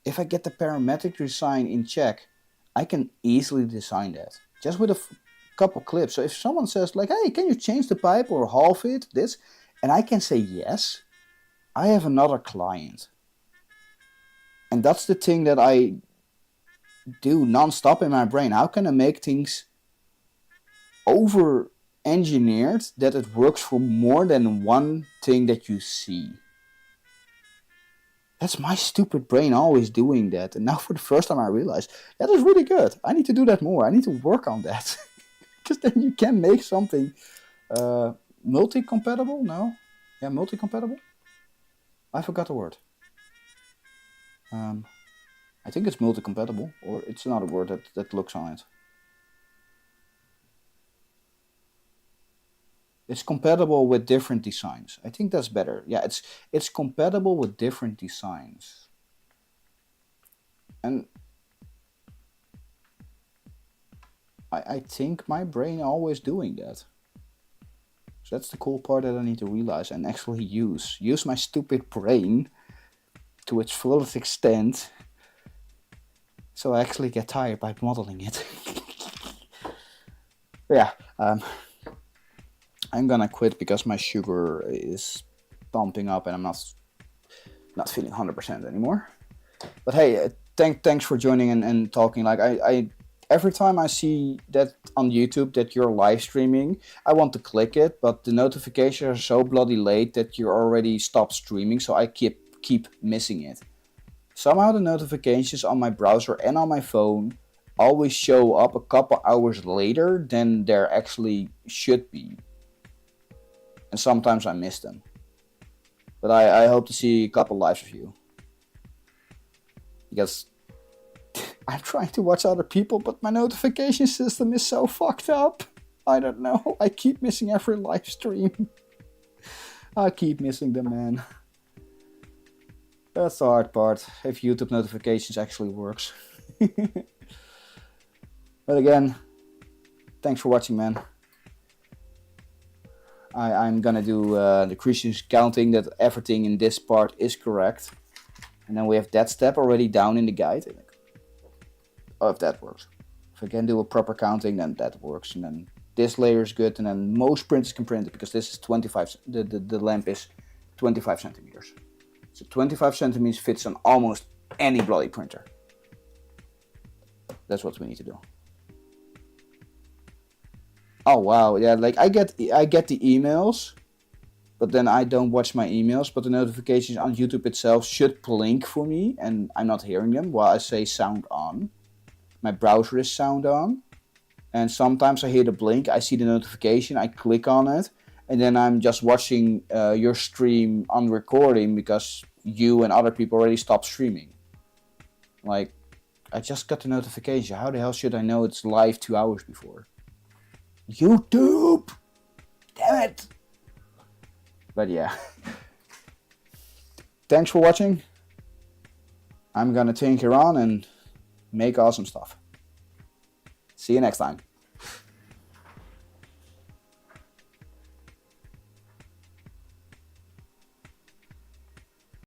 If I get the parametric design in check, I can easily design that just with a couple clips. So if someone says like, hey, can you change the pipe or half it, this, and I can say yes, I have another client. And that's the thing that I do non-stop in my brain. How can I make things over engineered that it works for more than one thing that you see? That's my stupid brain always doing that. And now for the first time I realized that is really good. I need to do that more. I need to work on that. Because then you can make something multi-compatible, no? Yeah, multi-compatible? I forgot the word. I think it's multi-compatible, or it's another word that looks on it. It's compatible with different designs. I think that's better. Yeah, it's compatible with different designs. And I think my brain always doing that. So that's the cool part that I need to realize and actually use. Use my stupid brain to its fullest extent. So I actually get tired by modeling it. Yeah, I'm gonna quit because my sugar is pumping up and I'm not feeling 100% anymore. But hey, thanks for joining and talking. Like I every time I see that on YouTube that you're live streaming, I want to click it, but the notifications are so bloody late that you already stopped streaming, so I keep missing it. Somehow the notifications on my browser and on my phone always show up a couple hours later than there actually should be. And sometimes I miss them. But I hope to see a couple lives of you. Because I'm trying to watch other people, but my notification system is so fucked up. I don't know. I keep missing every live stream. I keep missing them, man. That's the hard part. If YouTube notifications actually works. But again, thanks for watching, man. I'm gonna do the Christian's counting that everything in this part is correct. And then we have that step already down in the guide. Oh, if that works. If I can do a proper counting, then that works. And then this layer is good, and then most printers can print it because this is 25. The lamp is 25 centimeters. So 25 centimeters fits on almost any bloody printer. That's what we need to do. Oh wow, yeah, like I get the emails, but then I don't watch my emails, but the notifications on YouTube itself should blink for me, and I'm not hearing them while I say sound on. My browser is sound on, and sometimes I hear the blink, I see the notification, I click on it, and then I'm just watching your stream on recording because you and other people already stopped streaming. Like, I just got the notification. How the hell should I know it's live 2 hours before? YouTube! Damn it! But yeah. Thanks for watching. I'm gonna tinker on and make awesome stuff. See you next time.